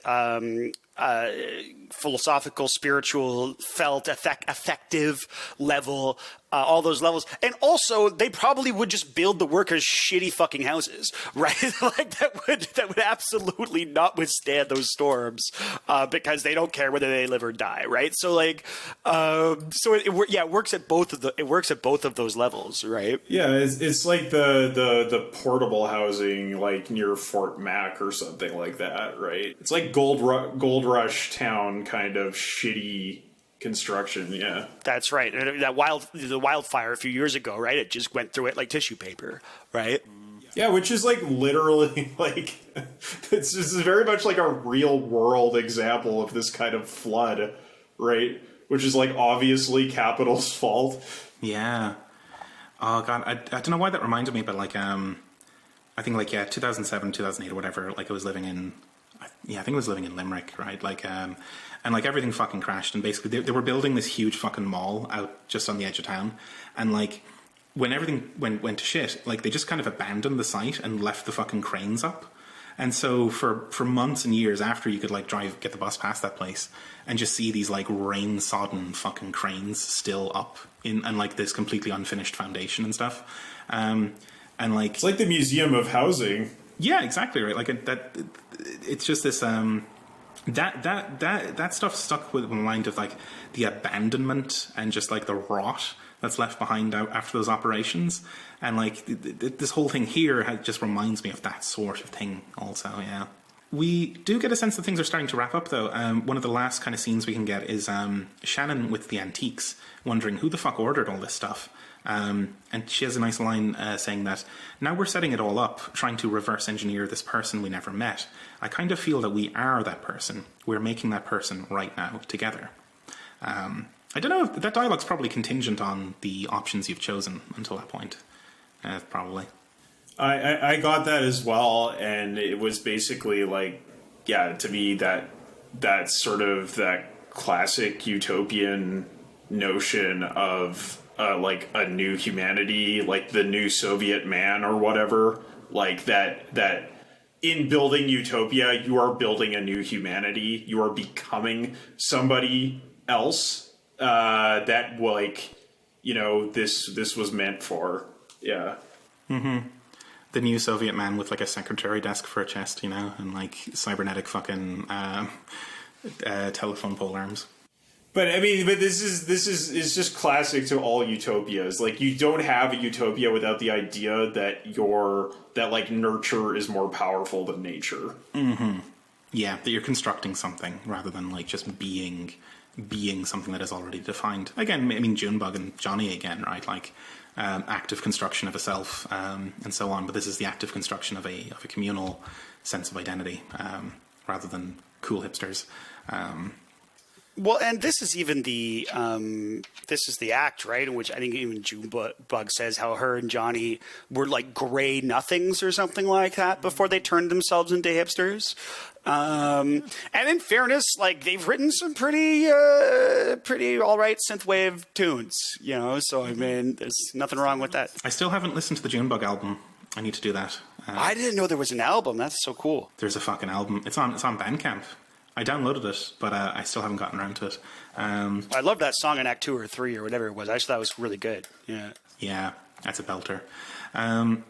philosophical, spiritual, felt, affective level, all those levels. And also, they probably would just build the workers shitty fucking houses, right? Like that would absolutely not withstand those storms, because they don't care whether they live or die, right? So like, it works at both of those levels, right? Yeah, it's like the portable housing like near Fort Mac or something like that, right? It's like Gold Rush town kind of shitty construction. Yeah, that's right. The wildfire a few years ago, right? It just went through it like tissue paper, right? Yeah, which is like literally like this is very much like a real world example of this kind of flood, right? Which is like obviously Capital's fault. Yeah. Oh god, I don't know why that reminded me, but like I think like 2007, 2008 or whatever. Like I was living in, I think I was living in Limerick, right? Like and like everything fucking crashed, and basically they were building this huge fucking mall out just on the edge of town, and like when everything went to shit, like they just kind of abandoned the site and left the fucking cranes up. And so for months and years after, you could like get the bus past that place and just see these like rain sodden fucking cranes still up and like this completely unfinished foundation and stuff. And like it's like the Museum of Housing. Yeah, exactly right. Like it's just this that stuff stuck with my mind of like the abandonment and just like the rot that's left behind after those operations, and like this whole thing here just reminds me of that sort of thing also. Yeah, we do get a sense that things are starting to wrap up though. One of the last kind of scenes we can get is Shannon with the antiques wondering who the fuck ordered all this stuff. And she has a nice line saying that now we're setting it all up, trying to reverse engineer this person we never met. I kind of feel that we are that person. We're making that person right now together. I don't know if that dialogue's probably contingent on the options you've chosen until that point. Probably. I got that as well, and it was basically like, yeah, to me that sort of that classic utopian notion of like a new humanity, like the new Soviet man or whatever, like that in building utopia, you are building a new humanity. You are becoming somebody else that like, you know, this was meant for. Yeah. Mm-hmm. The new Soviet man with like a secretary desk for a chest, you know, and like cybernetic fucking telephone pole arms. But I mean, this is just classic to all utopias. Like, you don't have a utopia without the idea that like nurture is more powerful than nature. Mm-hmm. Yeah, that you're constructing something rather than like just being something that is already defined. Again, I mean, Junebug and Johnny again, right? Like active construction of a self and so on. But this is the active construction of a communal sense of identity rather than cool hipsters. Well, and this is even the act, right, in which I think even Junebug says how her and Johnny were like gray nothings or something like that before they turned themselves into hipsters. And in fairness, like they've written some pretty all right synthwave tunes, you know. So I mean, there's nothing wrong with that. I still haven't listened to the Junebug album. I need to do that. I didn't know there was an album. That's so cool. There's a fucking album. It's on Bandcamp. I downloaded it, but I still haven't gotten around to it. I love that song in Act 2 or 3 or whatever it was. I just thought it was really good. Yeah, that's a belter. And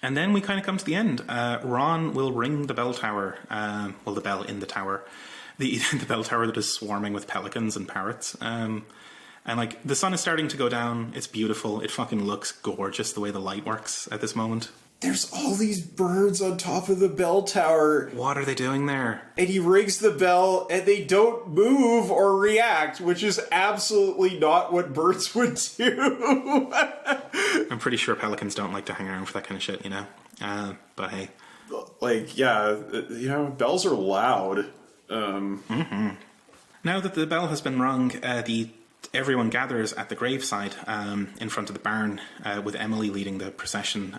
then we kind of come to the end. Ron will ring the bell tower. The bell in the tower. The bell tower that is swarming with pelicans and parrots. And like the sun is starting to go down. It's beautiful. It fucking looks gorgeous the way the light works at this moment. There's all these birds on top of the bell tower. What are they doing there? And he rings the bell, and they don't move or react, which is absolutely not what birds would do. I'm pretty sure pelicans don't like to hang around for that kind of shit, you know? But hey. Like, yeah, you know, bells are loud. Mm-hmm. Now that the bell has been rung, everyone gathers at the graveside in front of the barn with Emily leading the procession.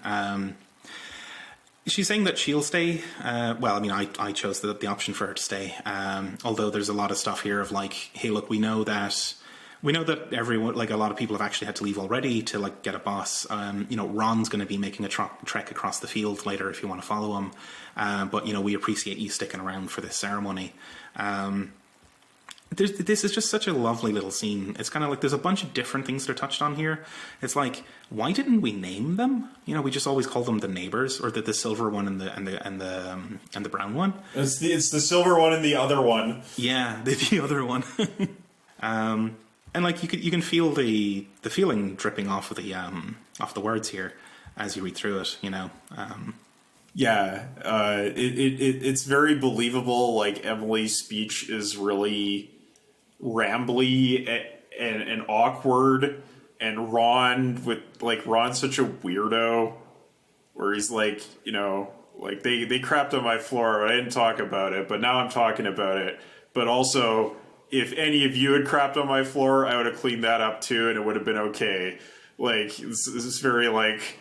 She's saying that she'll stay. I chose the option for her to stay. Although there's a lot of stuff here of like, hey, look, we know that We know that everyone, like a lot of people, have actually had to leave already to like get a boss. Ron's going to be making a trek across the field later if you want to follow him. But we appreciate you sticking around for this ceremony. This is just such a lovely little scene. It's kind of like there's a bunch of different things that are touched on here. It's like, why didn't we name them? We just always call them the neighbors, or the silver one and the brown one. It's the silver one and the other one. Yeah, the other one. And like you can feel the feeling dripping off of the words here as you read through it. Yeah, it's very believable. Like Emily's speech is really rambly and awkward, and Ron's such a weirdo, where he's like, like they crapped on my floor. I didn't talk about it, but now I'm talking about it. But also, if any of you had crapped on my floor, I would have cleaned that up too, and it would have been okay. Like this is very like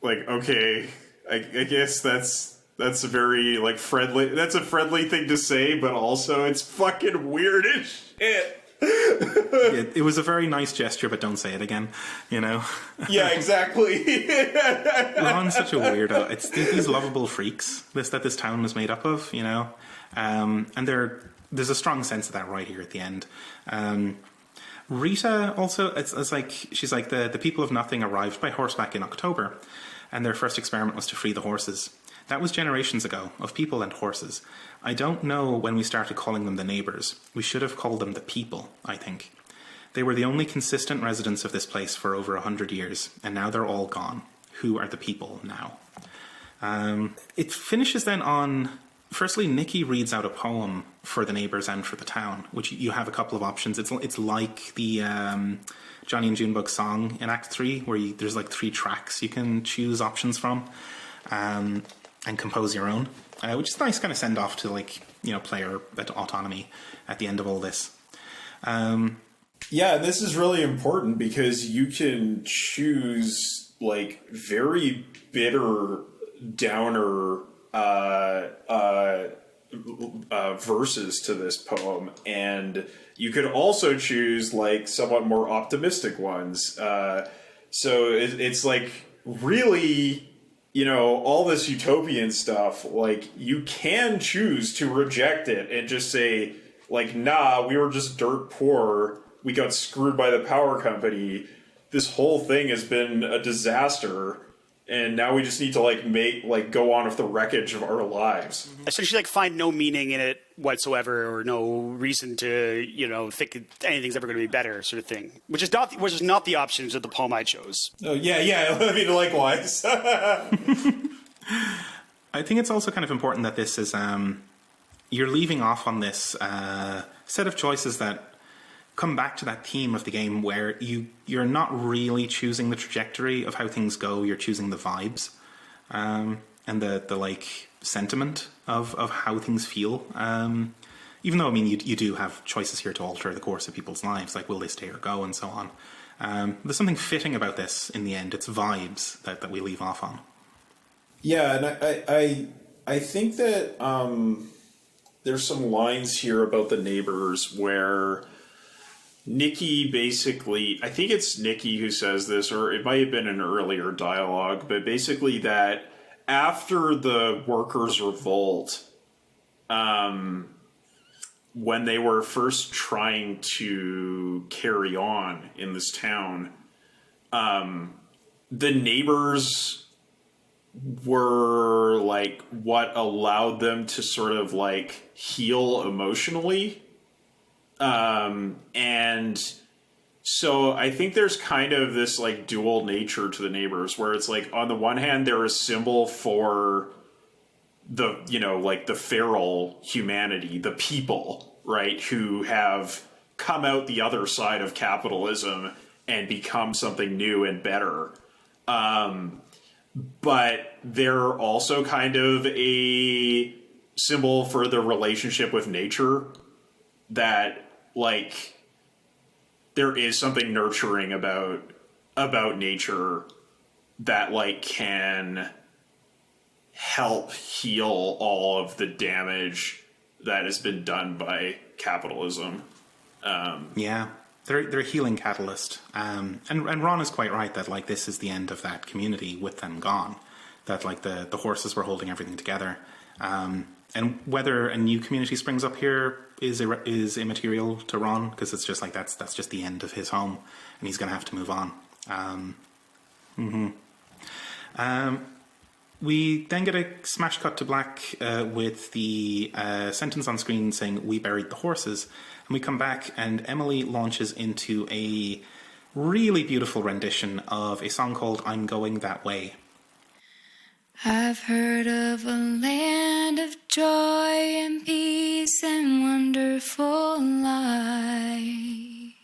okay. I guess that's a very like friendly. That's a friendly thing to say, but also it's fucking weird as shit. It was a very nice gesture, but don't say it again. Yeah, exactly. Ron's such a weirdo. It's these lovable freaks that this town is made up of. And there's a strong sense of that right here at the end. Rita also, it's like she's like the people of nothing arrived by horseback in October. And their first experiment was to free the horses. That was generations ago, of people and horses. I don't know when we started calling them the neighbours. We should have called them the people, I think. They were the only consistent residents of this place for over 100 years, and now they're all gone. Who are the people now? It finishes then on... Firstly, Nikki reads out a poem for the neighbours and for the town, which you have a couple of options. It's like the... Johnny and Junebug song in Act 3, where there's like 3 tracks you can choose options from and compose your own, which is nice kind of send off to player autonomy at the end of all this. Yeah, this is really important because you can choose like very bitter downer verses to this poem, and you could also choose like somewhat more optimistic ones. So it's like really, all this utopian stuff, like you can choose to reject it and just say like, nah, we were just dirt poor. We got screwed by the power company. This whole thing has been a disaster. And now we just need to go on with the wreckage of our lives. Essentially, find no meaning in it whatsoever, or no reason to, think anything's ever going to be better, sort of thing. Which is not the options of the poem I chose. Oh yeah. I mean, likewise. I think it's also kind of important that this is you're leaving off on this set of choices that come back to that theme of the game where you're not really choosing the trajectory of how things go, you're choosing the vibes and the sentiment of how things feel. Even though, I mean, you do have choices here to alter the course of people's lives, like will they stay or go and so on. There's something fitting about this in the end. It's vibes that we leave off on. Yeah, and I think that there's some lines here about the neighbors where Nikki basically, I think it's Nikki who says this, or it might have been an earlier dialogue, but basically that after the workers' revolt, when they were first trying to carry on in this town, the neighbors were like what allowed them to sort of like heal emotionally. And so I think there's kind of this like dual nature to the neighbors where it's like, on the one hand, they're a symbol for the, the feral humanity, the people, right, who have come out the other side of capitalism and become something new and better. But they're also kind of a symbol for the relationship with nature, that like there is something nurturing about nature that like can help heal all of the damage that has been done by capitalism. Yeah. they're a healing catalyst. And Ron is quite right that like this is the end of that community with them gone. That like the horses were holding everything together. And whether a new community springs up here is immaterial to Ron, because it's just like that's just the end of his home, and he's going to have to move on. We then get a smash cut to black with the sentence on screen saying, "We buried the horses." And we come back and Emily launches into a really beautiful rendition of a song called "I'm Going That Way." I've heard of a land of joy and peace and wonderful life.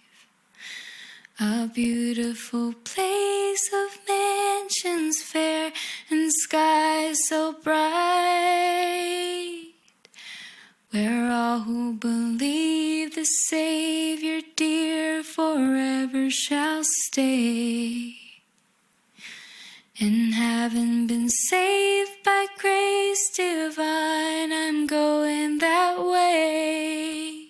A beautiful place of mansions fair and skies so bright, where all who believe the Savior dear forever shall stay. And having been saved by grace divine, I'm going that way.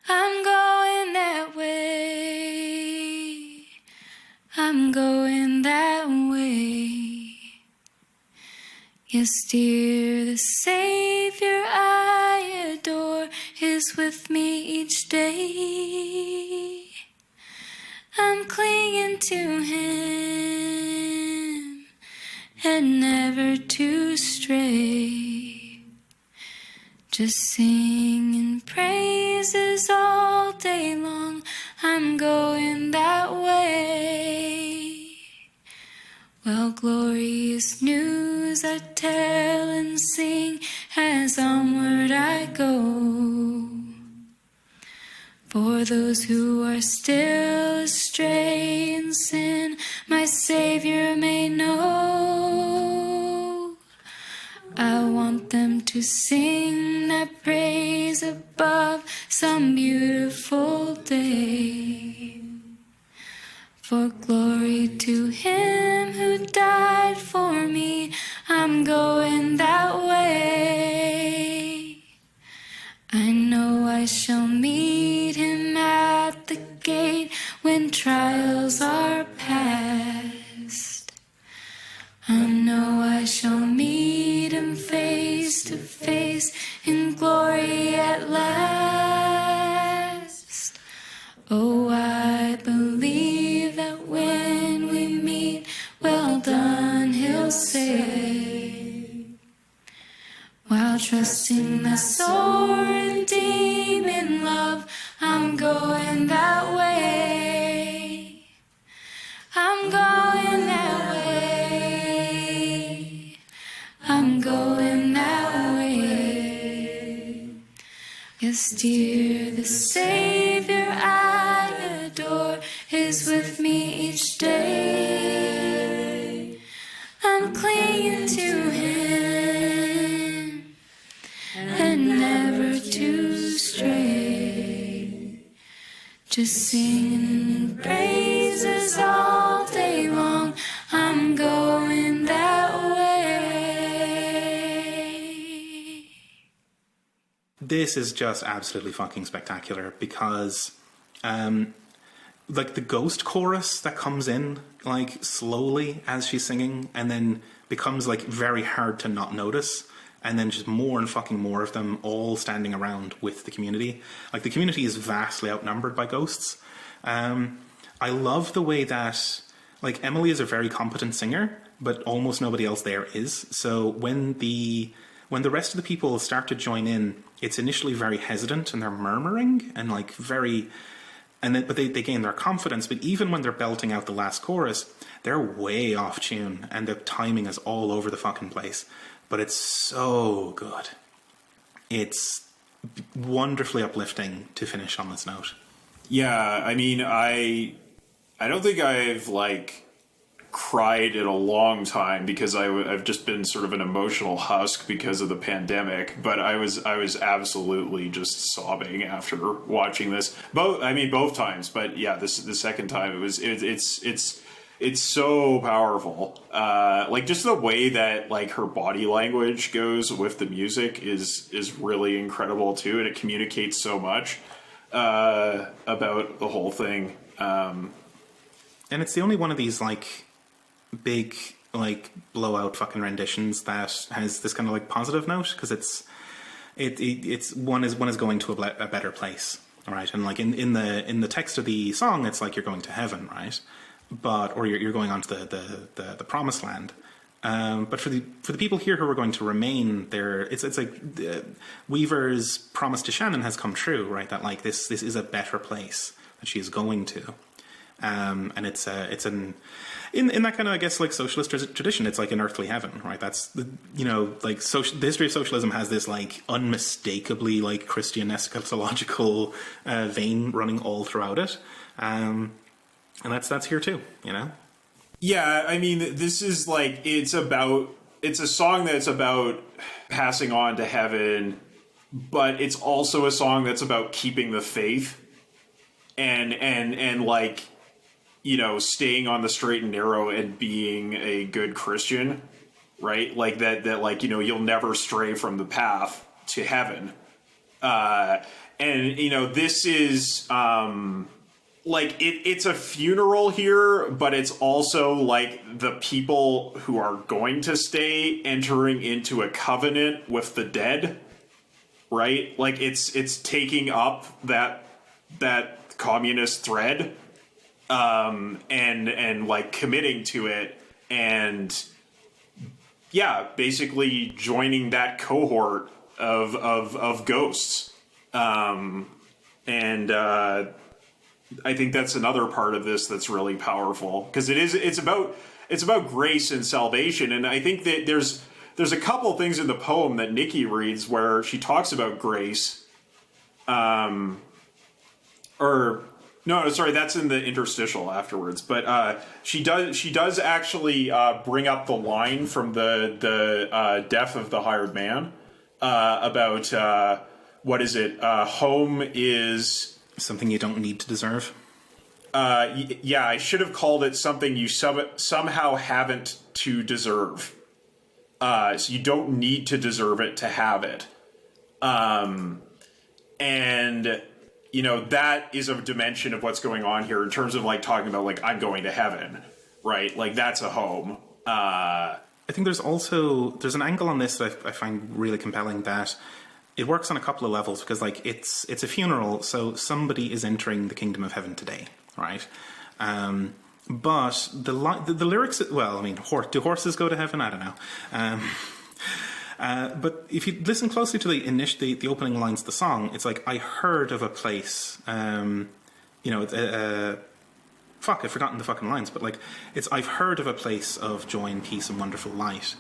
I'm going that way. I'm going that way. Yes, dear, the Savior I adore is with me each day. I'm clinging to Him and never to stray. Just singing praises all day long. I'm going that way. Well, glorious news I tell and sing as onward I go. For those who are still astray in sin, my Savior may know. I want them to sing that praise above some beautiful day. For glory to Him who died for me, I'm going that way. I know I shall meet Him at the gate when trials are past. I know I shall meet Him face to face in glory at last. Oh, I believe that when we meet, well done, He'll say. While trusting the soul redeeming love, I'm going that way. I'm going that way. I'm going that way. Yes, dear, the Savior I adore is with me each day. I'm clinging to Him and never to stray. Just singing praises all day long. I'm going that way. This is just absolutely fucking spectacular because, like the ghost chorus that comes in like slowly as she's singing and then becomes like very hard to not notice. And then just more and fucking more of them all standing around with the community. Like the community is vastly outnumbered by ghosts. I love the way that like Emily is a very competent singer, but almost nobody else there is. So when the rest of the people start to join in, it's initially very hesitant and they're murmuring and like very, but they gain their confidence. But even when they're belting out the last chorus, they're way off tune and the timing is all over the fucking place. But it's so good. It's wonderfully uplifting to finish on this note. Yeah, I mean, I don't think I've like cried in a long time because I've just been sort of an emotional husk because of the pandemic. But I was absolutely just sobbing after watching this. Both times. But yeah, the second time it's so powerful. Like just the way that like her body language goes with the music is really incredible too, and it communicates so much. about the whole thing. And it's the only one of these like big like blowout fucking renditions that has this kind of like positive note, because it's one is going to a better place, all right? And like in the text of the song, it's like you're going to heaven, right? Or you're going on to the promised land. But for the people here who are going to remain there, it's like Weaver's promise to Shannon has come true, right? That like this is a better place that she is going to, and it's in that kind of, I guess, like socialist tradition, it's like an earthly heaven, right? That's the the history of socialism has this like unmistakably like Christian eschatological vein running all throughout it, and that's here too, you know. Yeah, I mean, this is like it's a song that's about passing on to heaven, but it's also a song that's about keeping the faith and like, you know, staying on the straight and narrow and being a good Christian, right? Like that like, you know, you'll never stray from the path to heaven. And you know, this is like it's a funeral here, but it's also like the people who are going to stay entering into a covenant with the dead, right? Like it's taking up that communist thread, and like committing to it, and yeah, basically joining that cohort of ghosts, and I think that's another part of this that's really powerful, because it's about grace and salvation. And I think that there's a couple things in the poem that Nikki reads where she talks about grace, or no, sorry, that's in the interstitial afterwards. But she does actually bring up the line from the Death of the Hired Man, about what is it? Home is something you don't need to deserve. Yeah, I should have called it something you somehow haven't to deserve. So you don't need to deserve it to have it. And, you know, that is a dimension of what's going on here in terms of like talking about like, I'm going to heaven, right? Like that's a home. I think there's an angle on this that I find really compelling, that it works on a couple of levels, because like it's a funeral, so somebody is entering the kingdom of heaven today, right? But the lyrics, well, I mean, do horses go to heaven? I don't know. But if you listen closely to the opening lines of the song, it's like, I heard of a place, I've forgotten the fucking lines, but like I've heard of a place of joy and peace and wonderful light,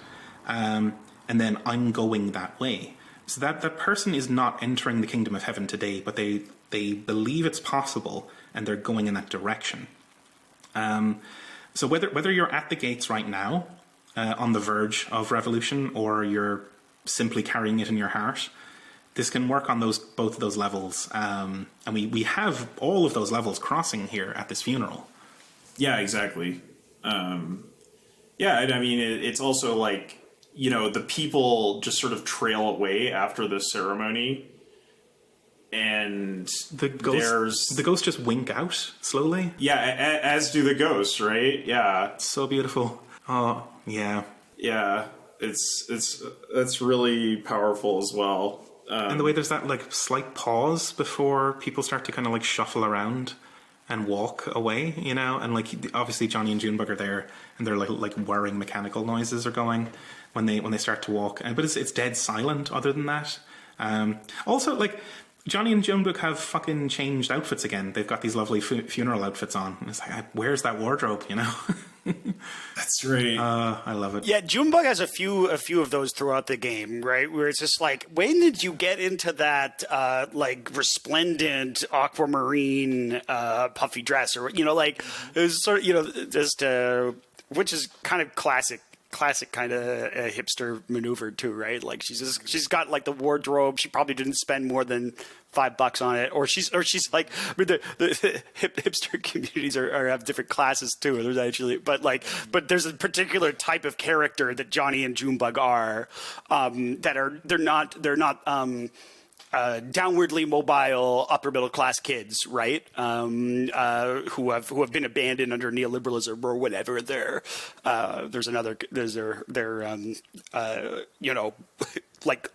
and then I'm going that way. So that person is not entering the kingdom of heaven today, but they believe it's possible, and they're going in that direction. So whether you're at the gates right now, on the verge of revolution, or you're simply carrying it in your heart, this can work on both of those levels. And we have all of those levels crossing here at this funeral. Yeah, exactly. Yeah, and I mean, it's also like, you know, the people just sort of trail away after the ceremony, and the ghosts just wink out slowly. Yeah, as do the ghosts, right? Yeah, so beautiful. Oh, yeah, yeah. It's really powerful as well. And the way there's that like slight pause before people start to kind of like shuffle around and walk away, you know, and like obviously Johnny and Junebug are there, and they're like whirring mechanical noises are going when they start to walk, but it's dead silent other than that. Also, like, Johnny and Junebug have fucking changed outfits again. They've got these lovely funeral outfits on, and it's like, where's that wardrobe, you know? That's right. I love it. Yeah, Junebug has a few of those throughout the game, right? Where it's just like, when did you get into that like resplendent aquamarine puffy dress, or you know, like it was sort of, you know, just which is kind of classic kind of hipster maneuver too, right? Like she's got like the wardrobe. She probably didn't spend more than $5 on it, or she's like, I mean, the hipster communities are have different classes too. There's actually, but there's a particular type of character that Johnny and Junebug are, that are they're not downwardly mobile upper middle class kids, right? Who have been abandoned under neoliberalism or whatever. There's like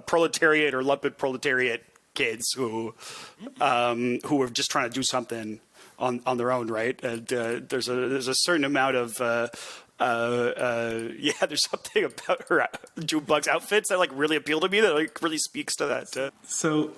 proletariat or lumpen proletariat kids who are just trying to do something on their own, right? And there's a certain amount of there's something about her June Bug's outfits that like really appeal to me, that like really speaks to that. So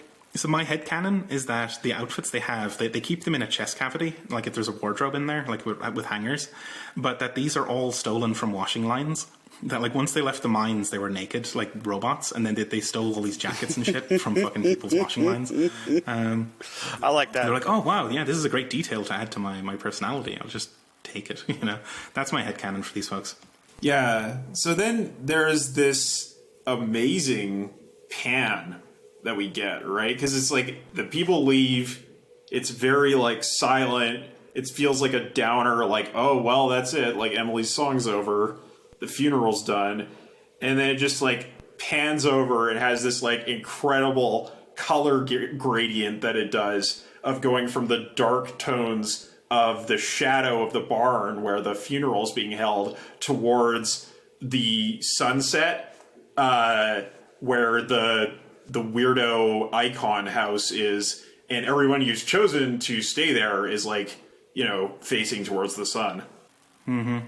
my headcanon is that the outfits they have, they keep them in a chest cavity, like if there's a wardrobe in there, like with hangers, but that these are all stolen from washing lines. That like once they left the mines, they were naked like robots, and then they stole all these jackets and shit from fucking people's washing lines. I like that. They're like, oh wow, yeah, this is a great detail to add to my personality. I'll just take it. That's my headcanon for these folks. Yeah. So then there's this amazing pan that we get, right? Because it's like the people leave. It's very like silent. It feels like a downer. Like, oh well, that's it. Like Emily's song's over. The funeral's done. And then it just like pans over and has this like incredible color gradient that it does of going from the dark tones of the shadow of the barn where the funeral's being held towards the sunset, where the weirdo icon house is, and everyone who's chosen to stay there is like, facing towards the sun. Mm-hmm.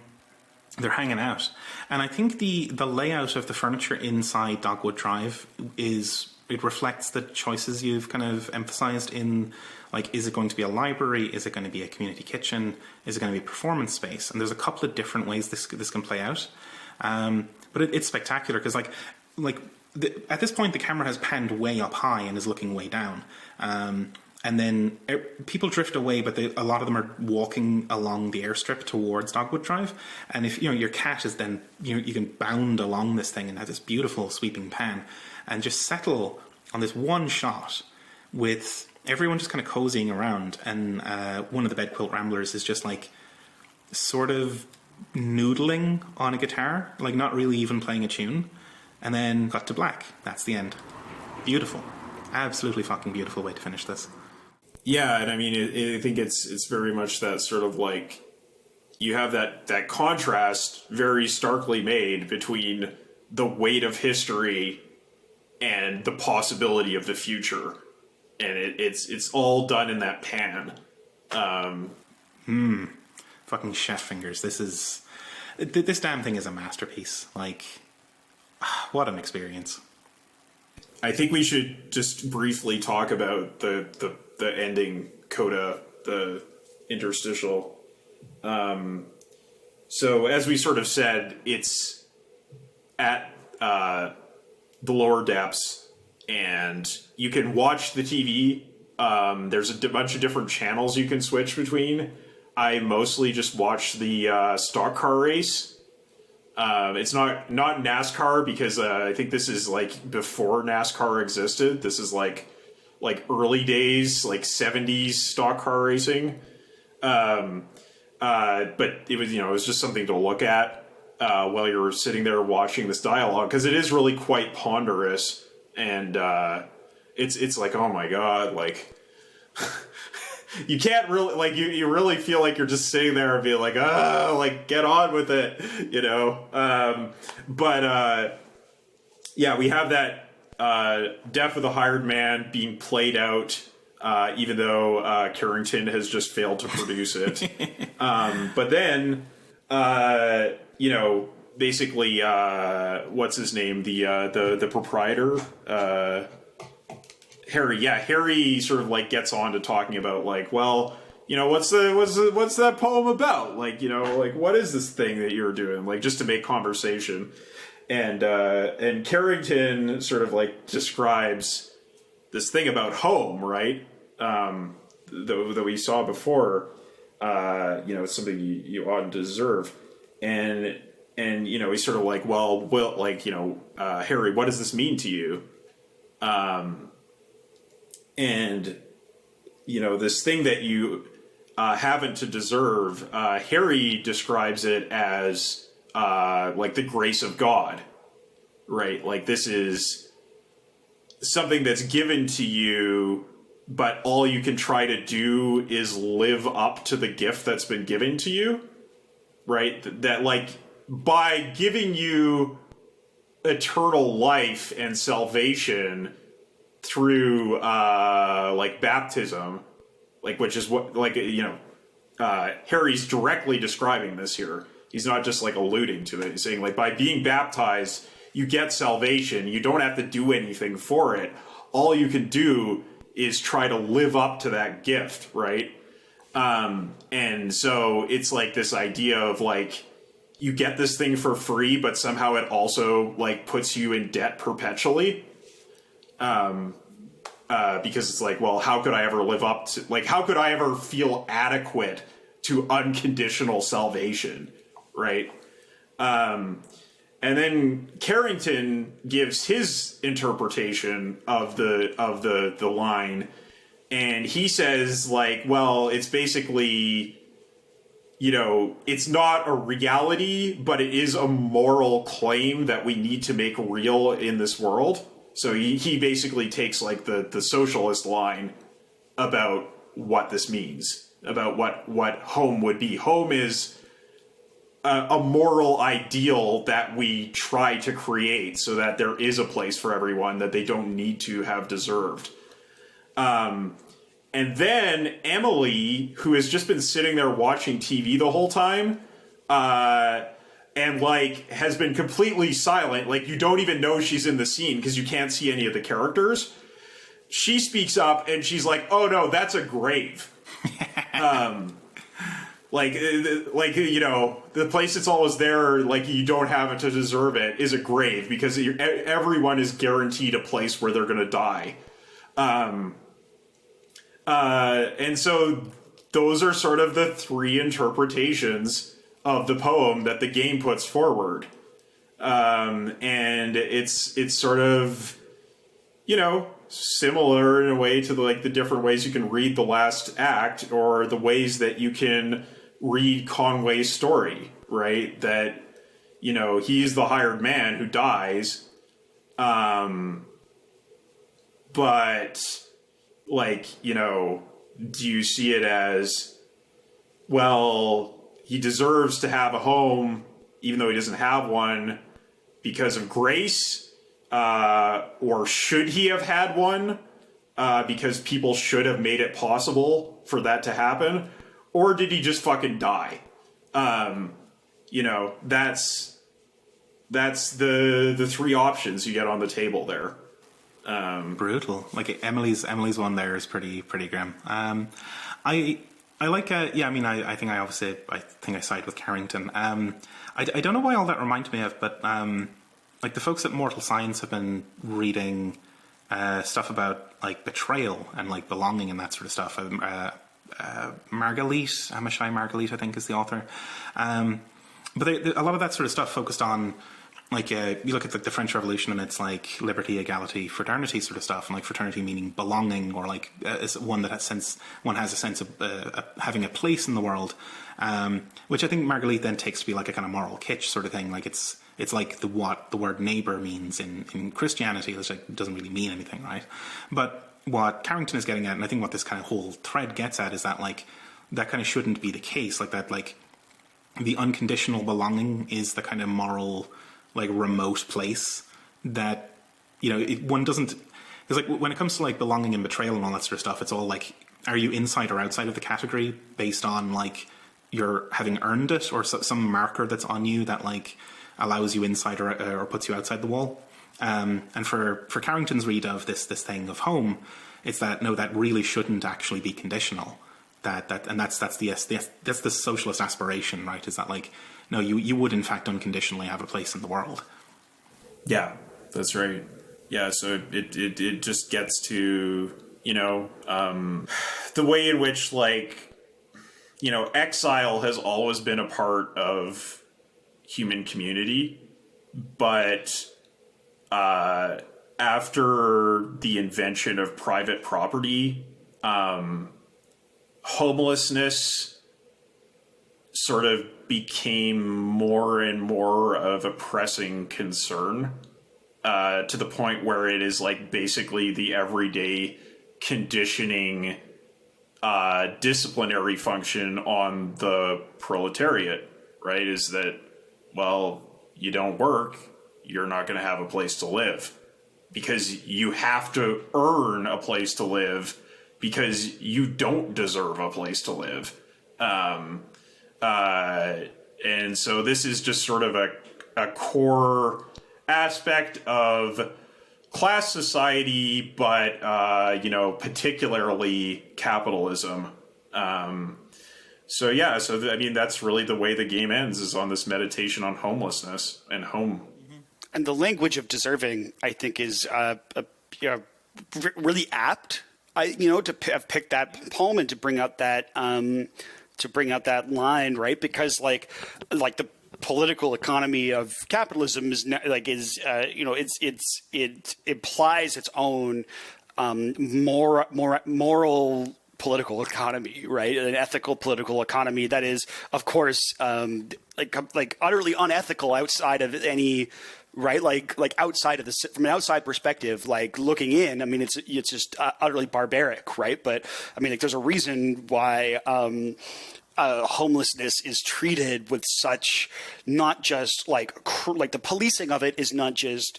They're hanging out. And I think the layout of the furniture inside Dogwood Drive it reflects the choices you've kind of emphasized in, like, is it going to be a library? Is it going to be a community kitchen? Is it going to be a performance space? And there's a couple of different ways this can play out. But it's spectacular because, at this point, the camera has panned way up high and is looking way down. And then people drift away, but a lot of them are walking along the airstrip towards Dogwood Drive. And if your cat is then you can bound along this thing and have this beautiful sweeping pan, and just settle on this one shot with everyone just kind of cozying around. And one of the Bed Quilt Ramblers is just like sort of noodling on a guitar, like not really even playing a tune. And then cut to black. That's the end. Beautiful, absolutely fucking beautiful way to finish this. Yeah, and I mean, I think it's very much that sort of like, you have that contrast very starkly made between the weight of history and the possibility of the future, and it's all done in that pan. Fucking chef fingers. This damn thing is a masterpiece. Like, what an experience. I think we should just briefly talk about the ending coda, the interstitial. So as we sort of said, it's at the lower depths, and you can watch the TV. There's a bunch of different channels you can switch between. I mostly just watch the stock car race. It's not NASCAR because I think this is like before NASCAR existed. This is like early days, like 70s stock car racing. But it was, it was just something to look at while you're sitting there watching this dialogue, because it is really quite ponderous, and it's like, oh my god, like you can't really, like, you really feel like you're just sitting there and being like, like, get on with it, but yeah, we have that death of the hired man being played out, even though Carrington has just failed to produce it. But then, basically, what's his name? The proprietor, Harry. Yeah, Harry sort of like gets on to talking about like, well, what's that poem about? Like, like, what is this thing that you're doing? Like, just to make conversation. And Carrington sort of like describes this thing about home, right? That we saw before. It's something you oughtn't to deserve. And he's sort of like, well, like, Harry, what does this mean to you? And this thing that you haven't to deserve, Harry describes it as like the grace of God, right? Like, this is something that's given to you, but all you can try to do is live up to the gift that's been given to you, right? That like by giving you eternal life and salvation through like baptism, like which is what like Harry's directly describing this here. He's not just like alluding to it. He's saying like by being baptized, you get salvation. You don't have to do anything for it. All you can do is try to live up to that gift, right? And so it's like this idea of like you get this thing for free, but somehow it also like puts you in debt perpetually. Because it's like, well, how could I ever live up to, like, how could I ever feel adequate to unconditional salvation, right? And then Carrington gives his interpretation of the line, and he says, like, well, it's basically, it's not a reality, but it is a moral claim that we need to make real in this world. So he basically takes like the socialist line about what this means, about what home would be. Home is a moral ideal that we try to create so that there is a place for everyone that they don't need to have deserved. And then Emily, who has just been sitting there watching TV the whole time, and like has been completely silent, like you don't even know she's in the scene because you can't see any of the characters. She speaks up and she's like, "Oh no, that's a grave." The place that's always there, like you don't have it to deserve it, is a grave because everyone is guaranteed a place where they're going to die. And so those are sort of the three interpretations of the poem that the game puts forward. And it's sort of, similar in a way to the different ways you can read the last act or the ways that you can read Conway's story, right? That, he's the hired man who dies. But do you see it as, well, he deserves to have a home even though he doesn't have one because of grace? Or should he have had one because people should have made it possible for that to happen? Or did he just fucking die? That's the three options you get on the table there. Brutal. Like Emily's one there is pretty grim. I like, I think I side with Carrington. I don't know why all that reminded me of, but the folks at Mortal Science have been reading stuff about like betrayal and like belonging and that sort of stuff. Marguerite, Amishai Marguerite, I think is the author. But a lot of that sort of stuff focused on, like, you look at the French Revolution and it's like liberty, equality, fraternity sort of stuff, and like fraternity meaning belonging, or like one that has a sense of having a place in the world, which I think Marguerite then takes to be like a kind of moral kitsch sort of thing. Like it's like what the word neighbor means in Christianity, which like doesn't really mean anything, right? But what Carrington is getting at, and I think what this kind of whole thread gets at, is that like that kind of shouldn't be the case. Like that, like the unconditional belonging is the kind of moral, like remote place that, one doesn't, because like when it comes to like belonging and betrayal and all that sort of stuff, it's all like, are you inside or outside of the category based on like you're having earned it, or some marker that's on you that like allows you inside or puts you outside the wall. And for Carrington's read of this thing of home, it's that no, that really shouldn't actually be conditional. That's the socialist aspiration, right? Is that like, no, you would in fact unconditionally have a place in the world. Yeah, that's right. Yeah, so it just gets to, the way in which exile has always been a part of human community, but after the invention of private property, homelessness sort of became more and more of a pressing concern. to the point where it is like basically the everyday conditioning disciplinary function on the proletariat, right? Is that, well, you don't work, you're not going to have a place to live because you have to earn a place to live because you don't deserve a place to live. And so this is just sort of a core aspect of class society, but, particularly capitalism. So I mean, that's really the way the game ends, is on this meditation on homelessness and home. And the language of deserving, I think, is really apt. To have picked that poem and to bring out that line, right? Because like the political economy of capitalism it implies its own moral political economy, right? An ethical political economy that is, of course, like utterly unethical outside of any. Right, like outside of from an outside perspective, like looking in, I mean, it's just utterly barbaric, right? But I mean, like, there's a reason why homelessness is treated with such, not just like the policing of it is not just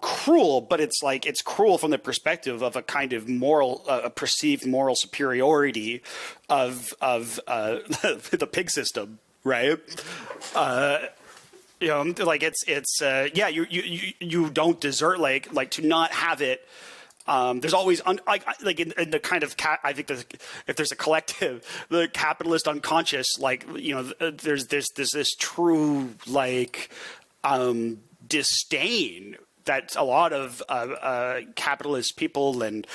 cruel, but it's cruel from the perspective of a kind of moral, a perceived moral superiority of the pig system, right? You don't deserve like to not have it. There's always in the kind of I think if there's a collective, the capitalist unconscious, there's this true disdain that a lot of capitalist people and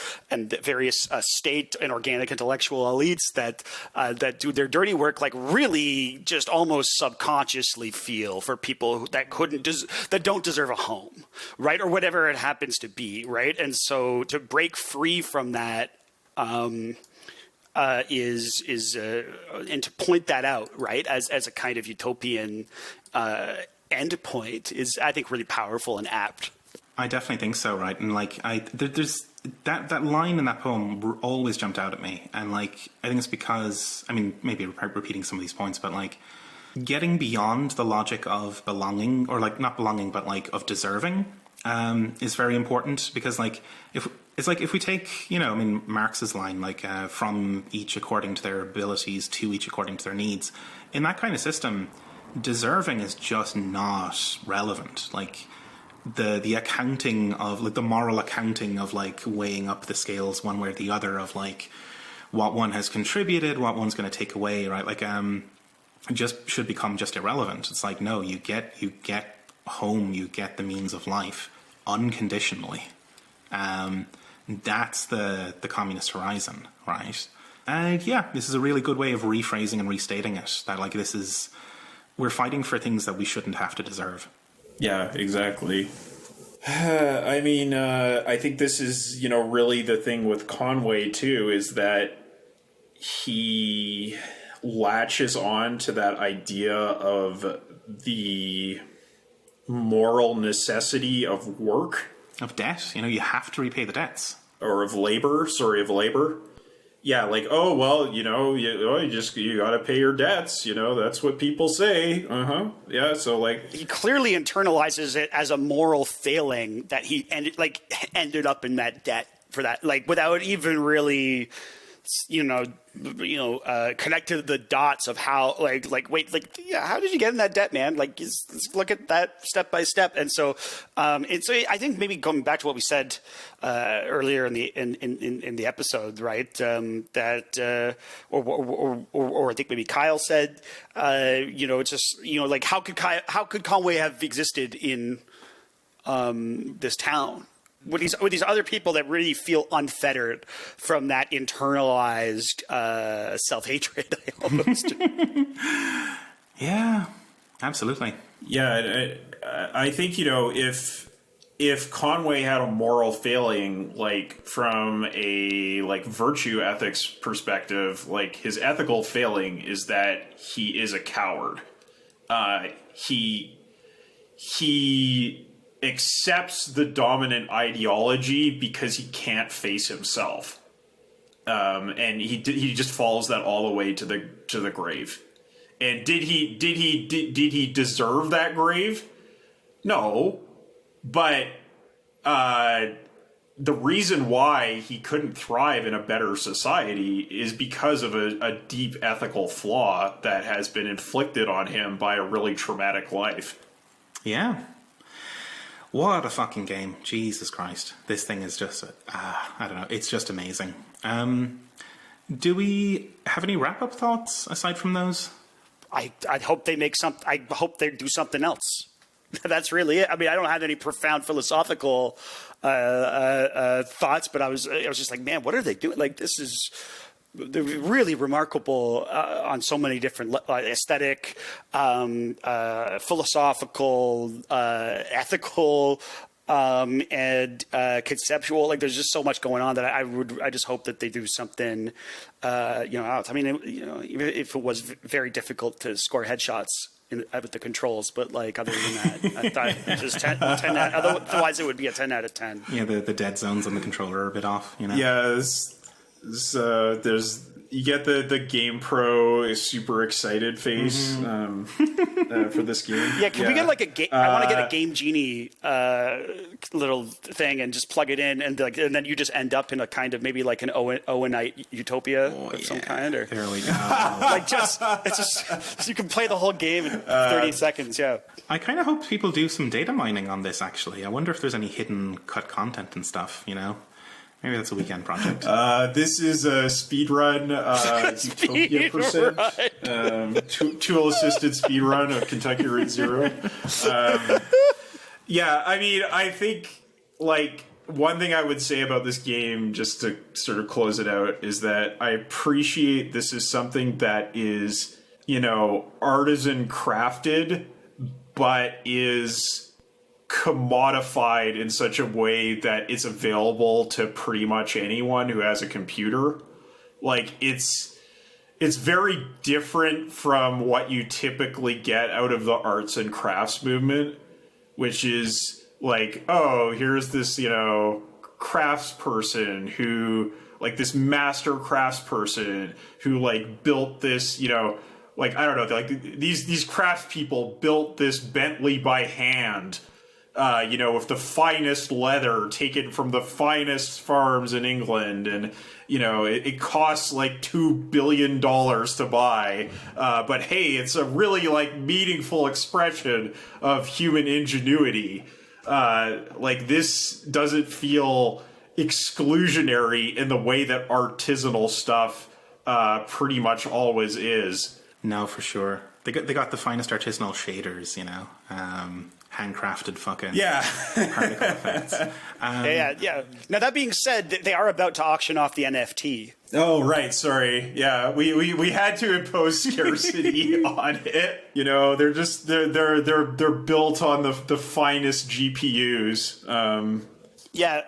various state and organic intellectual elites that do their dirty work really just almost subconsciously feel for people that that don't deserve a home, right, or whatever it happens to be, right? And so to break free from that and to point that out, right, as a kind of utopian endpoint is, I think, really powerful and apt. I definitely think so, right? And there's that line in that poem always jumped out at me, and I think it's because, I mean, maybe repeating some of these points, but getting beyond the logic of belonging, or not belonging, but of deserving, is very important, because if we take, Marx's line, from each according to their abilities to each according to their needs, in that kind of system, deserving is just not relevant. The accounting of the moral accounting of weighing up the scales one way or the other of what one has contributed, what one's going to take away, right? Just should become just irrelevant. It's no, you get home, you get the means of life unconditionally. That's the communist horizon, right? This is a really good way of rephrasing and restating it, that we're fighting for things that we shouldn't have to deserve. Yeah, exactly. I mean, I think this is, really the thing with Conway, too, is that he latches on to that idea of the moral necessity of work. Of debt. You have to repay the debts. Or of labor. Yeah, you gotta pay your debts, that's what people say. Yeah, so he clearly internalizes it as a moral failing that he ended up in that debt for that, without even really connected the dots of how how did you get in that debt, man? Just look at that step by step. And so I think maybe going back to what we said earlier in the episode, right? That or I think maybe Kyle said, it's just how could Conway have existed in this town with these other people that really feel unfettered from that internalized self-hatred, almost. Yeah, absolutely. Yeah, I think, if Conway had a moral failing, from a virtue ethics perspective, his ethical failing is that he is a coward. He accepts the dominant ideology because he can't face himself. And he just follows that all the way to the grave. And did he deserve that grave? No, but the reason why he couldn't thrive in a better society is because of a deep ethical flaw that has been inflicted on him by a really traumatic life. Yeah. What a fucking game. Jesus Christ. This thing is just, I don't know, it's just amazing. Do we have any wrap-up thoughts aside from those? I hope they make some. I hope they do something else. That's really it. I mean, I don't have any profound philosophical thoughts, but I was just like, man, what are they doing? Like, this is really remarkable on so many different aesthetic, philosophical, ethical, and conceptual. Like, there's just so much going on that I just hope that they do something, else. I mean, even if it was very difficult to score headshots with the controls, but like other than that, I thought just 10 otherwise it would be a 10 out of 10. Yeah, the dead zones on the controller are a bit off, you know? Yeah, there's you get the Game Pro super excited face for this game. Yeah, can we get like a game? I want to get a Game Genie little thing and just plug it in, and then you just end up in a kind of maybe like an Owenite utopia of some kind, or There we go. like it's just you can play the whole game in 30 seconds. Yeah. I kind of hope people do some data mining on this, actually. I wonder if there's any hidden cut content and stuff, you know? Maybe that's a weekend project. This is a speedrun Utopia percent. Tool-assisted speedrun of Kentucky Route Zero. Yeah, I mean, I think, like, one thing I would say about this game, just to sort of close it out, is that I appreciate this is something that is, artisan crafted, but is commodified in such a way that it's available to pretty much anyone who has a computer. Like, it's very different from what you typically get out of the arts and crafts movement, which is like, oh, here's this, craftsperson who, like, this master craftsperson who, like, built this, like, I don't know, like, these craftspeople built this Bentley by hand, with the finest leather taken from the finest farms in England, and it costs like $2 billion to buy, but hey, it's a really like meaningful expression of human ingenuity. Like, this doesn't feel exclusionary in the way that artisanal stuff pretty much always is. No, for sure. They got the finest artisanal shaders, handcrafted fucking particle effects. Yeah. Now, that being said, they are about to auction off the NFT. Oh, right. Sorry. Yeah, we had to impose scarcity on it. They're just they're built on the finest GPUs. Yeah.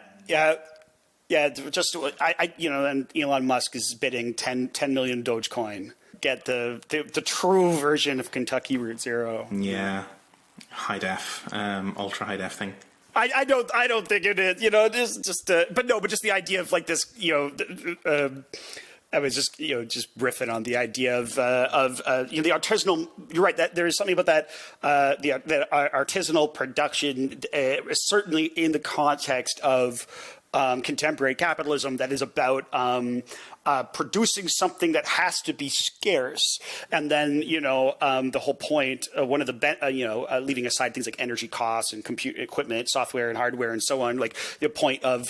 Just and Elon Musk is bidding 10 million Dogecoin. Get the true version of Kentucky Route Zero. Yeah. High def, ultra high def thing. I don't think it is. Just the idea of like this. I was just riffing on the idea of the artisanal. You're right. That there is something about that. The artisanal production, certainly in the context of contemporary capitalism, that is about producing something that has to be scarce, and then the whole point, one of the leaving aside things like energy costs and compute equipment, software and hardware and so on, like the point of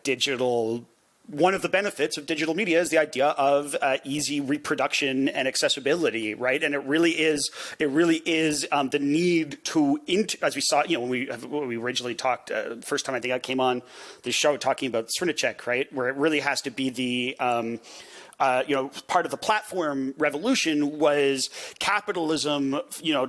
digital. One of the benefits of digital media is the idea of easy reproduction and accessibility, right? And it really is the need to, as we saw, when we originally talked, first time I think I came on the show talking about Srnicek, right? Where it really has to be the part of the platform revolution was capitalism,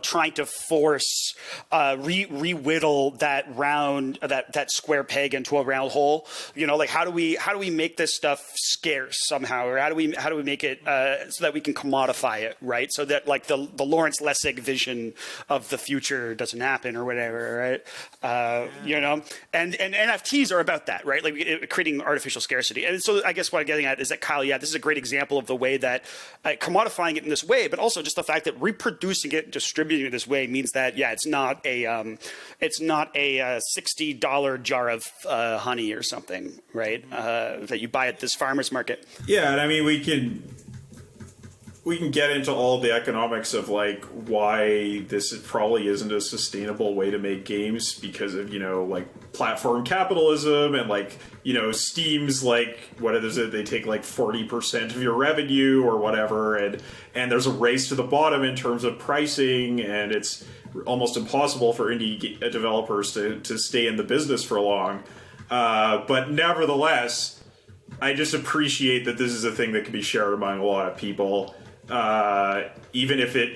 trying to force re-whittle that square peg into a round hole. Like how do we make this stuff scarce somehow, or how do we make it so that we can commodify it, right? So that like the Lawrence Lessig vision of the future doesn't happen or whatever, right? And NFTs are about that, right? Like creating artificial scarcity. And so I guess what I'm getting at is that, Kyle, this is a great example of the way that commodifying it in this way, but also just the fact that reproducing it, distributing it this way means that, it's not a $60 jar of honey or something, right? That you buy at this farmer's market. Yeah, and I mean, we can get into all the economics of like why this probably isn't a sustainable way to make games because of like platform capitalism and like Steam's like what is it, they take like 40% of your revenue or whatever, and there's a race to the bottom in terms of pricing, and it's almost impossible for indie developers to stay in the business for long. But nevertheless, I just appreciate that this is a thing that can be shared among a lot of people. Even if it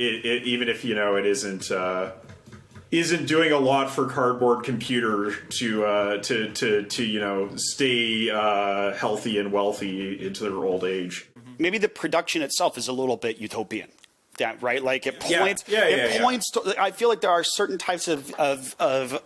isn't doing a lot for Cardboard Computer to stay healthy and wealthy into their old age. Maybe the production itself is a little bit utopian. That, right? Like it points. Points to. I feel like there are certain types of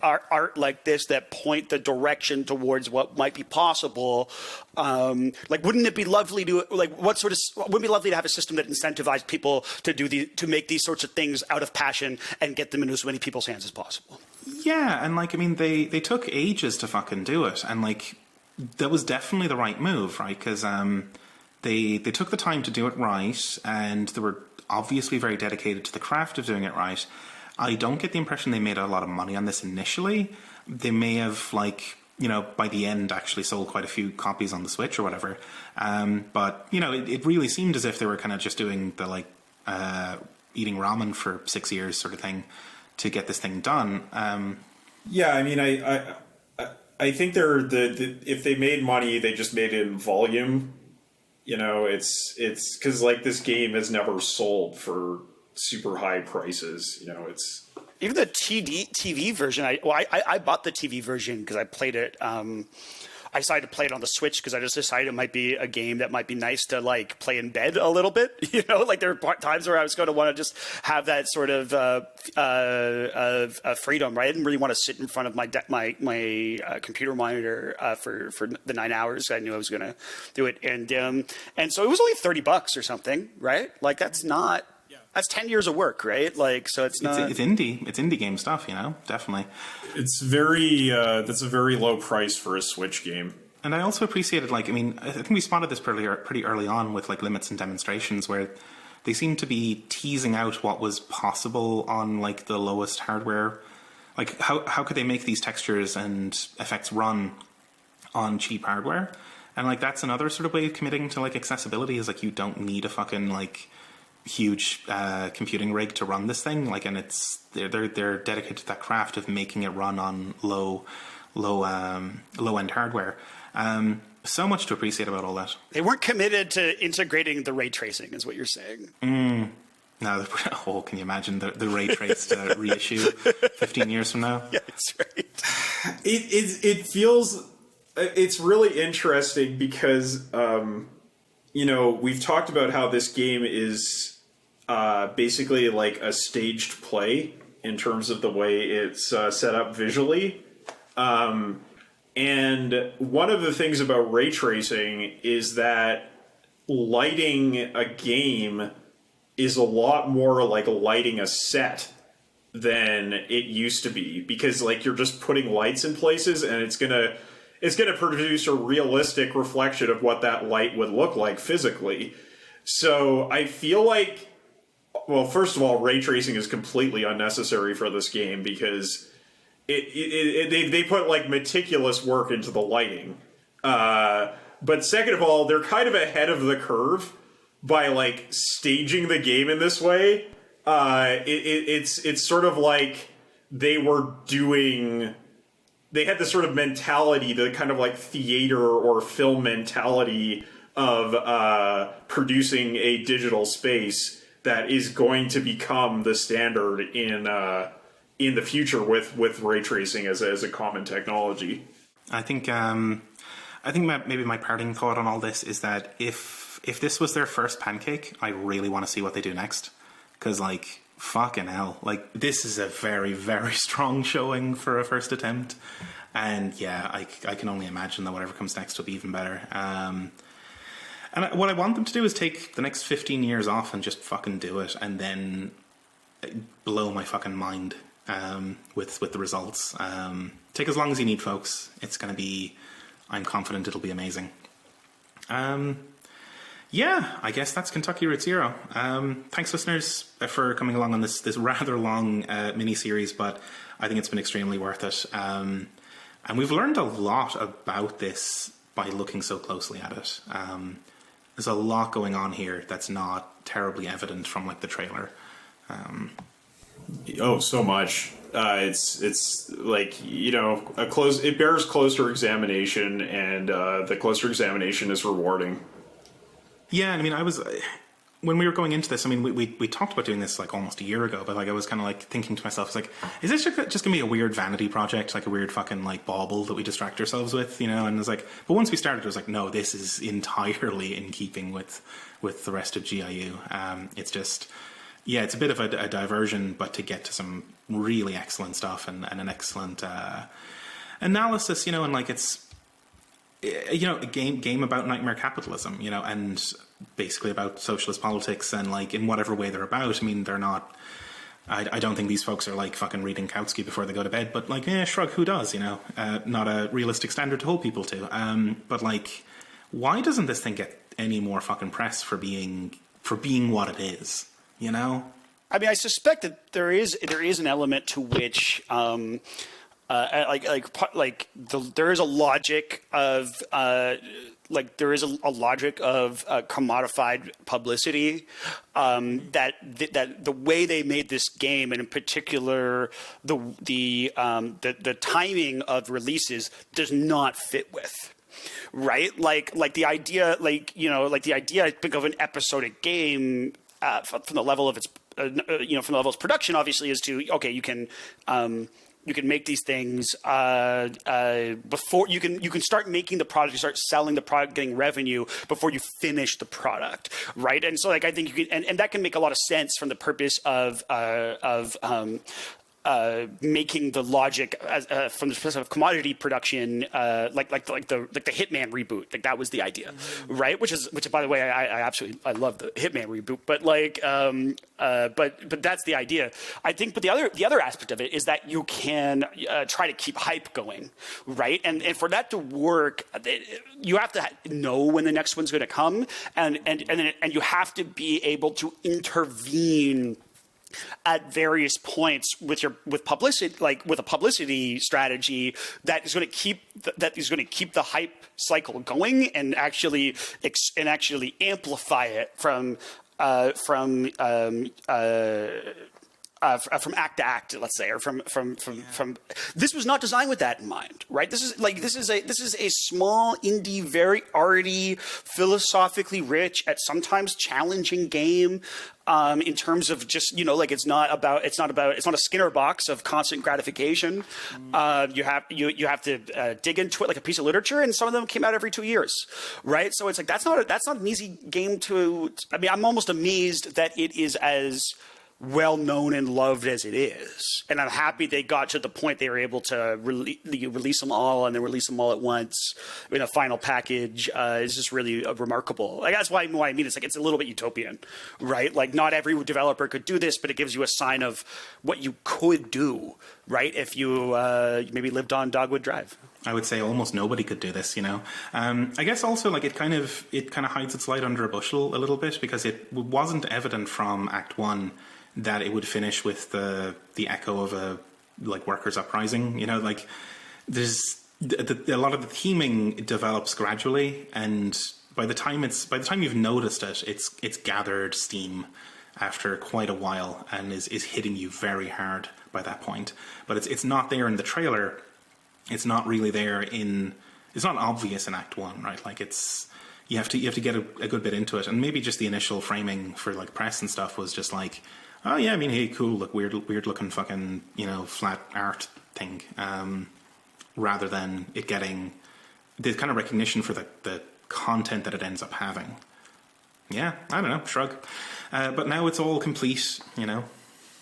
art like this that point the direction towards what might be possible. Like, wouldn't it be lovely to wouldn't it be lovely to have a system that incentivized people to make these sorts of things out of passion and get them into as many people's hands as possible? Yeah, and like I mean, they took ages to fucking do it, and like that was definitely the right move, right? Because they took the time to do it right, and they were obviously very dedicated to the craft of doing it right. I don't get the impression they made a lot of money on this initially. They may have, like, by the end actually sold quite a few copies on the Switch or whatever. But, it really seemed as if they were kind of just doing the, like, eating ramen for 6 years sort of thing to get this thing done. Yeah, I mean, I think if they made money, they just made it in volume. It's because like this game has never sold for super high prices. It's even the TV version. I bought the TV version because I played it. I decided to play it on the Switch because I just decided it might be a game that might be nice to like play in bed a little bit. Like there are times where I was going to want to just have that sort of freedom, right? I didn't really want to sit in front of my computer monitor for the 9 hours. I knew I was going to do it, and so it was only $30 or something, right? Like that's 10 years of work, right? Like, so it's not. It's indie game stuff, definitely. That's a very low price for a Switch game. And I also appreciated, I think we spotted this pretty early on with like limits and demonstrations where they seemed to be teasing out what was possible on like the lowest hardware. Like how could they make these textures and effects run on cheap hardware? And like that's another sort of way of committing to like accessibility is like you don't need a fucking like huge computing rig to run this thing, like, and they're dedicated to that craft of making it run on low end hardware. So much to appreciate about all that. They weren't committed to integrating the ray tracing, is what you're saying. No, can you imagine the ray traced reissue 15 years from now? Yeah, that's right. It feels it's really interesting because we've talked about how this game is basically like a staged play in terms of the way it's set up visually. And one of the things about ray tracing is that lighting a game is a lot more like lighting a set than it used to be, because like you're just putting lights in places and it's gonna produce a realistic reflection of what that light would look like physically. So I feel like, well, first of all, ray tracing is completely unnecessary for this game because they put like meticulous work into the lighting. But second of all, they're kind of ahead of the curve by like staging the game in this way. It's sort of like they had this sort of mentality, the kind of like theater or film mentality of producing a digital space that is going to become the standard in the future with ray tracing as a common technology. I think maybe my parting thought on all this is that if this was their first pancake, I really want to see what they do next, because like fucking hell, like this is a very, very strong showing for a first attempt, and yeah, I can only imagine that whatever comes next will be even better. And what I want them to do is take the next 15 years off and just fucking do it, and then blow my fucking mind with the results. Take as long as you need, folks. It's going to be, I'm confident it'll be amazing. Yeah, I guess that's Kentucky Route Zero. Thanks, listeners, for coming along on this rather long mini-series, but I think it's been extremely worth it. And we've learned a lot about this by looking so closely at it. There's a lot going on here that's not terribly evident from like the trailer. Oh, so much. It's like, you know, it bears closer examination, and the closer examination is rewarding. Yeah, I mean, when we were going into this, I mean, we talked about doing this like almost a year ago, but like I was kind of like thinking to myself, it's like, is this just gonna be a weird vanity project, like a weird fucking like bauble that we distract ourselves with, you know? And it's like, but once we started, it was like, no, this is entirely in keeping with the rest of GIU. It's just, yeah, it's a bit of a diversion, but to get to some really excellent stuff and an excellent analysis, you know, and like it's, you know, a game about nightmare capitalism, you know, and basically about socialist politics, and like in whatever way they're about. I mean, they're not, I don't think these folks are like fucking reading Kautsky before they go to bed, but like, shrug, who does, you know? Not a realistic standard to hold people to. But like, why doesn't this thing get any more fucking press for being what it is, you know? I mean, I suspect that there is an element to which there is a logic of commodified publicity, that the way they made this game, and in particular the timing of releases, does not fit with. Right, like the idea, I think of an episodic game from the level of its from the level of its production, obviously, is to, okay, you can make these things before you can start making the product, you start selling the product, getting revenue before you finish the product, right? And so, like, I think you can, and that can make a lot of sense from the purpose of making the logic from the perspective of commodity production, like the Hitman reboot, like that was the idea, right? Which by the way, I love the Hitman reboot, but like, but that's the idea, I think. But the other aspect of it is that you can try to keep hype going, right? And for that to work, you have to know when the next one's going to come, and you have to be able to intervene at various points with publicity, like with a publicity strategy that is going to keep the hype cycle going, and actually amplify it from act to act, let's say, or from. This was not designed with that in mind, right? This is a small indie, very arty, philosophically rich, at sometimes challenging game. In terms of just, you know, like it's not a Skinner box of constant gratification. You have to dig into it like a piece of literature, and some of them came out every 2 years, right? So it's like that's not an easy game to. I mean, I'm almost amazed that it is as well known and loved as it is, and I'm happy they got to the point they were able to release them all, and then release them all at once in a final package. Is just really remarkable. Like, that's why I mean, it's like it's a little bit utopian, right? Like, not every developer could do this, but it gives you a sign of what you could do, right? If you maybe lived on Dogwood Drive. I would say almost nobody could do this, you know. I guess also, like, it kind of hides its light under a bushel a little bit, because it wasn't evident from Act 1 that it would finish with the echo of a like workers' uprising. You know, like there's a lot of the theming develops gradually, and by the time you've noticed it, it's gathered steam after quite a while, and is hitting you very hard by that point. But it's not there in the trailer. It's not really there it's not obvious in Act 1, right? Like it's you have to get a good bit into it, and maybe just the initial framing for like press and stuff was just like, oh yeah, I mean, hey, cool, look, weird looking fucking flat art thing, rather than it getting the kind of recognition for the content that it ends up having. Yeah, I don't know, shrug. But now it's all complete,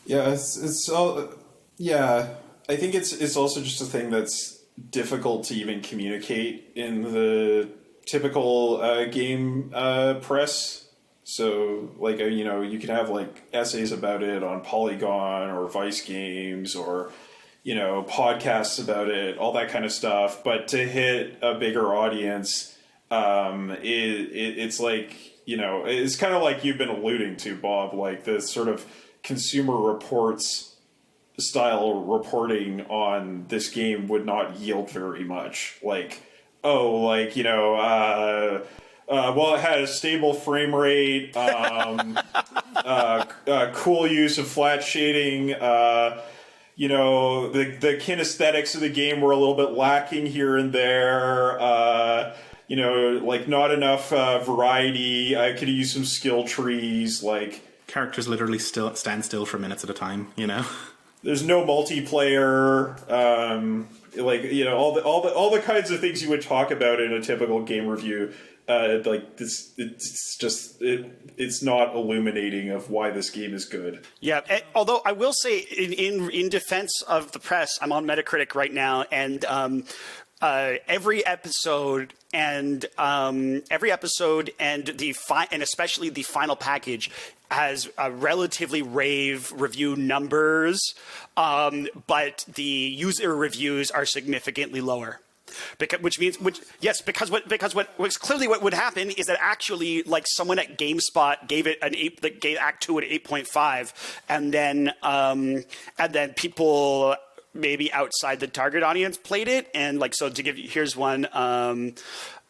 Yeah, it's all. Yeah, I think it's also just a thing that's difficult to even communicate in the typical game press. So, like, you can have like essays about it on Polygon or Vice Games or podcasts about it, all that kind of stuff. But to hit a bigger audience, it's like it's kind of like you've been alluding to, Bob, like the sort of Consumer Reports style reporting on this game would not yield very much. Like, well, it had a stable frame rate, cool use of flat shading, the kinesthetics of the game were a little bit lacking here and there, like not enough variety. I could use some skill trees, like characters literally stand still for minutes at a time, There's no multiplayer, all the kinds of things you would talk about in a typical game review. Like this, it's not illuminating of why this game is good. Yeah, although I will say, in defense of the press, I'm on Metacritic right now, and every episode and especially the final package has relatively rave review numbers, but the user reviews are significantly lower. Because what's clearly what would happen is that actually, like, someone at GameSpot gave it gave Act 2 an 8.5, and then people maybe outside the target audience played it, and like, so to give you, here's one.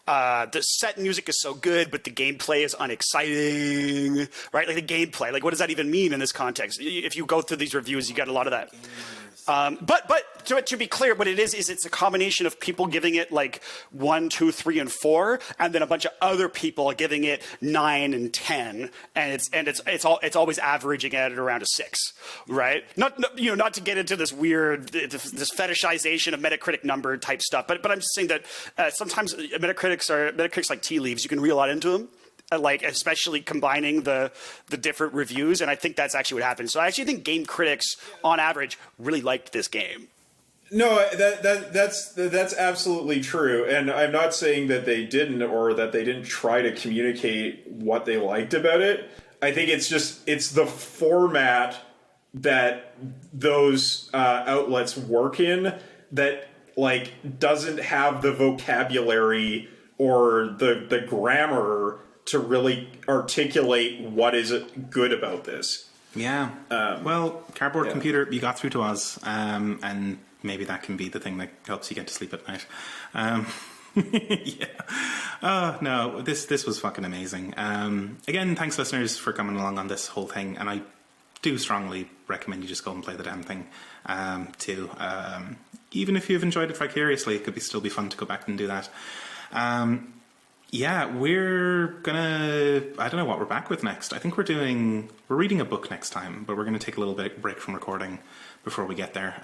The set music is so good, but the gameplay is unexciting, right? Like the gameplay, like what does that even mean in this context? If you go through these reviews, you get a lot of that. But to be clear, what it is it's a combination of people giving it like 1, 2, 3, and 4, and then a bunch of other people giving it 9 and 10, and it's always averaging at around a 6, right? Not to get into this weird this fetishization of Metacritic number type stuff, but I'm just saying that sometimes Metacritic's like tea leaves. You can read a lot into them. Like, especially combining the different reviews, and I think that's actually what happened. So I actually think game critics, on average, really liked this game. No, that's absolutely true, and I'm not saying that they didn't, or that they didn't try to communicate what they liked about it. I think it's the format that those outlets work in that like doesn't have the vocabulary or the grammar to really articulate what is good about this. Yeah. Well, Cardboard Computer, you got through to us, and maybe that can be the thing that helps you get to sleep at night. Yeah. Oh, no, this was fucking amazing. Again, thanks, listeners, for coming along on this whole thing, and I do strongly recommend you just go and play the damn thing, too. Even if you've enjoyed it vicariously, it could still be fun to go back and do that. Yeah, we're gonna, I don't know what we're back with next. I think we're reading a book next time, but we're gonna take a little bit break from recording before we get there,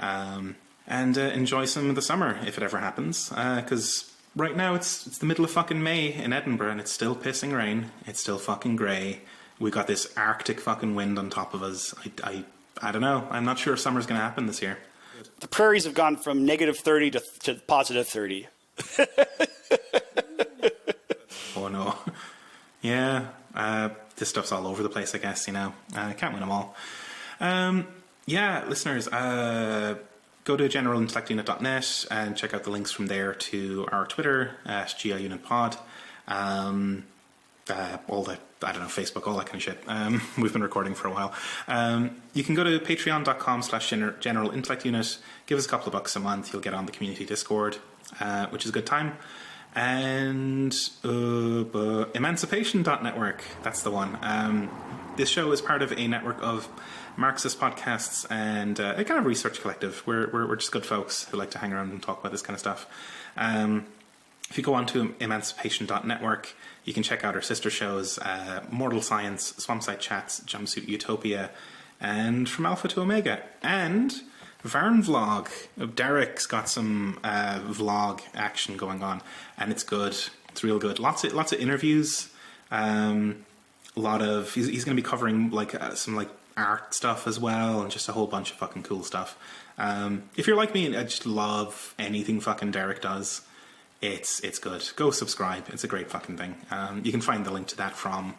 and enjoy some of the summer if it ever happens, because right now it's the middle of fucking May in Edinburgh and it's still pissing rain, it's still fucking grey, we got this arctic fucking wind on top of us. I don't know, I'm not sure if summer's gonna happen this year. The prairies have gone from negative 30 to positive 30. Oh no. Yeah, this stuff's all over the place, I guess, can't win them all. Yeah, listeners, go to generalintellectunit.net and check out the links from there to our Twitter at GLUnitPod. All the, I don't know, Facebook, all that kind of shit. We've been recording for a while. You can go to patreon.com/generalintellectunit. Give us a couple of bucks a month. You'll get on the community Discord, which is a good time. And Emancipation.network, that's the one. This show is part of a network of Marxist podcasts and a kind of research collective. We're just good folks who like to hang around and talk about this kind of stuff. if you go on to emancipation.network, you can check out our sister shows, Mortal Science, Swampside Chats, Jumpsuit Utopia, and From Alpha to Omega. And Varn Vlog. Derek's got some vlog action going on, and it's good. It's real good. Lots of interviews. He's going to be covering some like art stuff as well, and just a whole bunch of fucking cool stuff. If you're like me, I just love anything fucking Derek does. It's good. Go subscribe. It's a great fucking thing. You can find the link to that from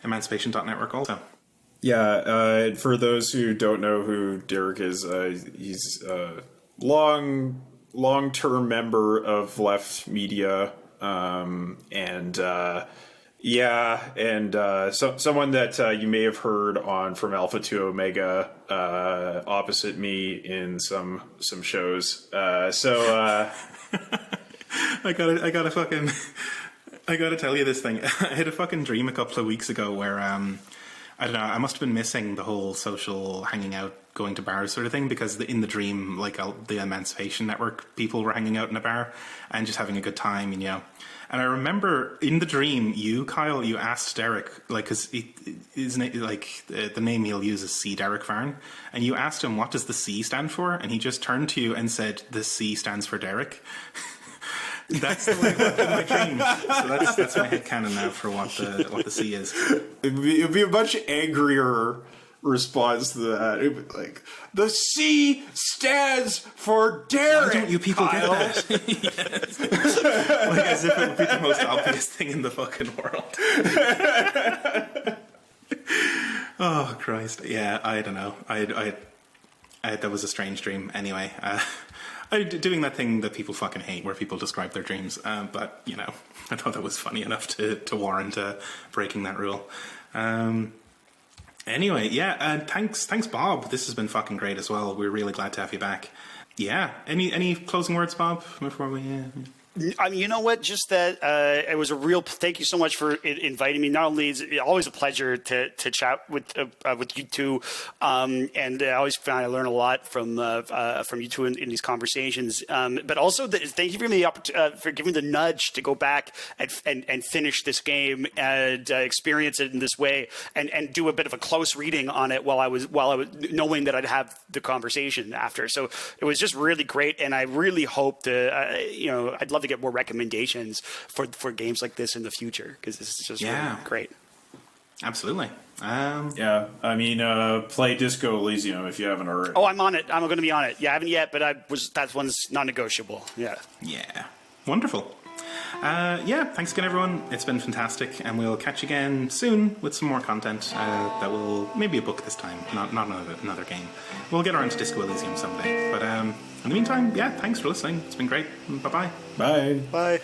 emancipation.network also. Yeah, for those who don't know who Derek is, he's a long-term member of Left Media, someone that you may have heard on From Alpha to Omega, opposite me in some shows. I gotta tell you this thing. I had a fucking dream a couple of weeks ago where I don't know, I must have been missing the whole social hanging out, going to bars sort of thing, because in the dream, the Emancipation Network people were hanging out in a bar and just having a good time, and and I remember in the dream, Kyle, you asked Derek, because the name he'll use is C. Derek Varn, and you asked him, what does the C stand for? And he just turned to you and said, the C stands for Derek. That's the way it worked in my dream. So that's my headcanon now for what the C is. It'd be a much angrier response to that. It'd be like, the C stands for Derek. Why don't you people Kyle. get that? Yes. As if it would be the most obvious thing in the fucking world. Oh Christ! Yeah, I don't know. I that was a strange dream. Anyway. Doing that thing that people fucking hate, where people describe their dreams. But I thought that was funny enough to warrant breaking that rule. Anyway, yeah. Thanks, Bob. This has been fucking great as well. We're really glad to have you back. Yeah. Any closing words, Bob? Before we. I mean, you know what? Just that it was a real. Thank you so much for inviting me. Not only is it always a pleasure to chat with you two, and I always find I learn a lot from you two in these conversations. But also, thank you for the for giving the nudge to go back and finish this game and experience it in this way, and do a bit of a close reading on it while I was knowing that I'd have the conversation after. So it was just really great, and I really hope to I'd love to get more recommendations for games like this in the future, because this is just really great. Absolutely. Yeah, I mean, play Disco Elysium if you haven't already. Oh, I'm on it. I'm going to be on it. Yeah, I haven't yet, but that one's non-negotiable. Yeah. Yeah. Wonderful. Thanks again, everyone. It's been fantastic, and we'll catch you again soon with some more content that will maybe a book this time, not another game. We'll get around to Disco Elysium someday. But in the meantime, thanks for listening. It's been great. Bye-bye. Bye. Bye.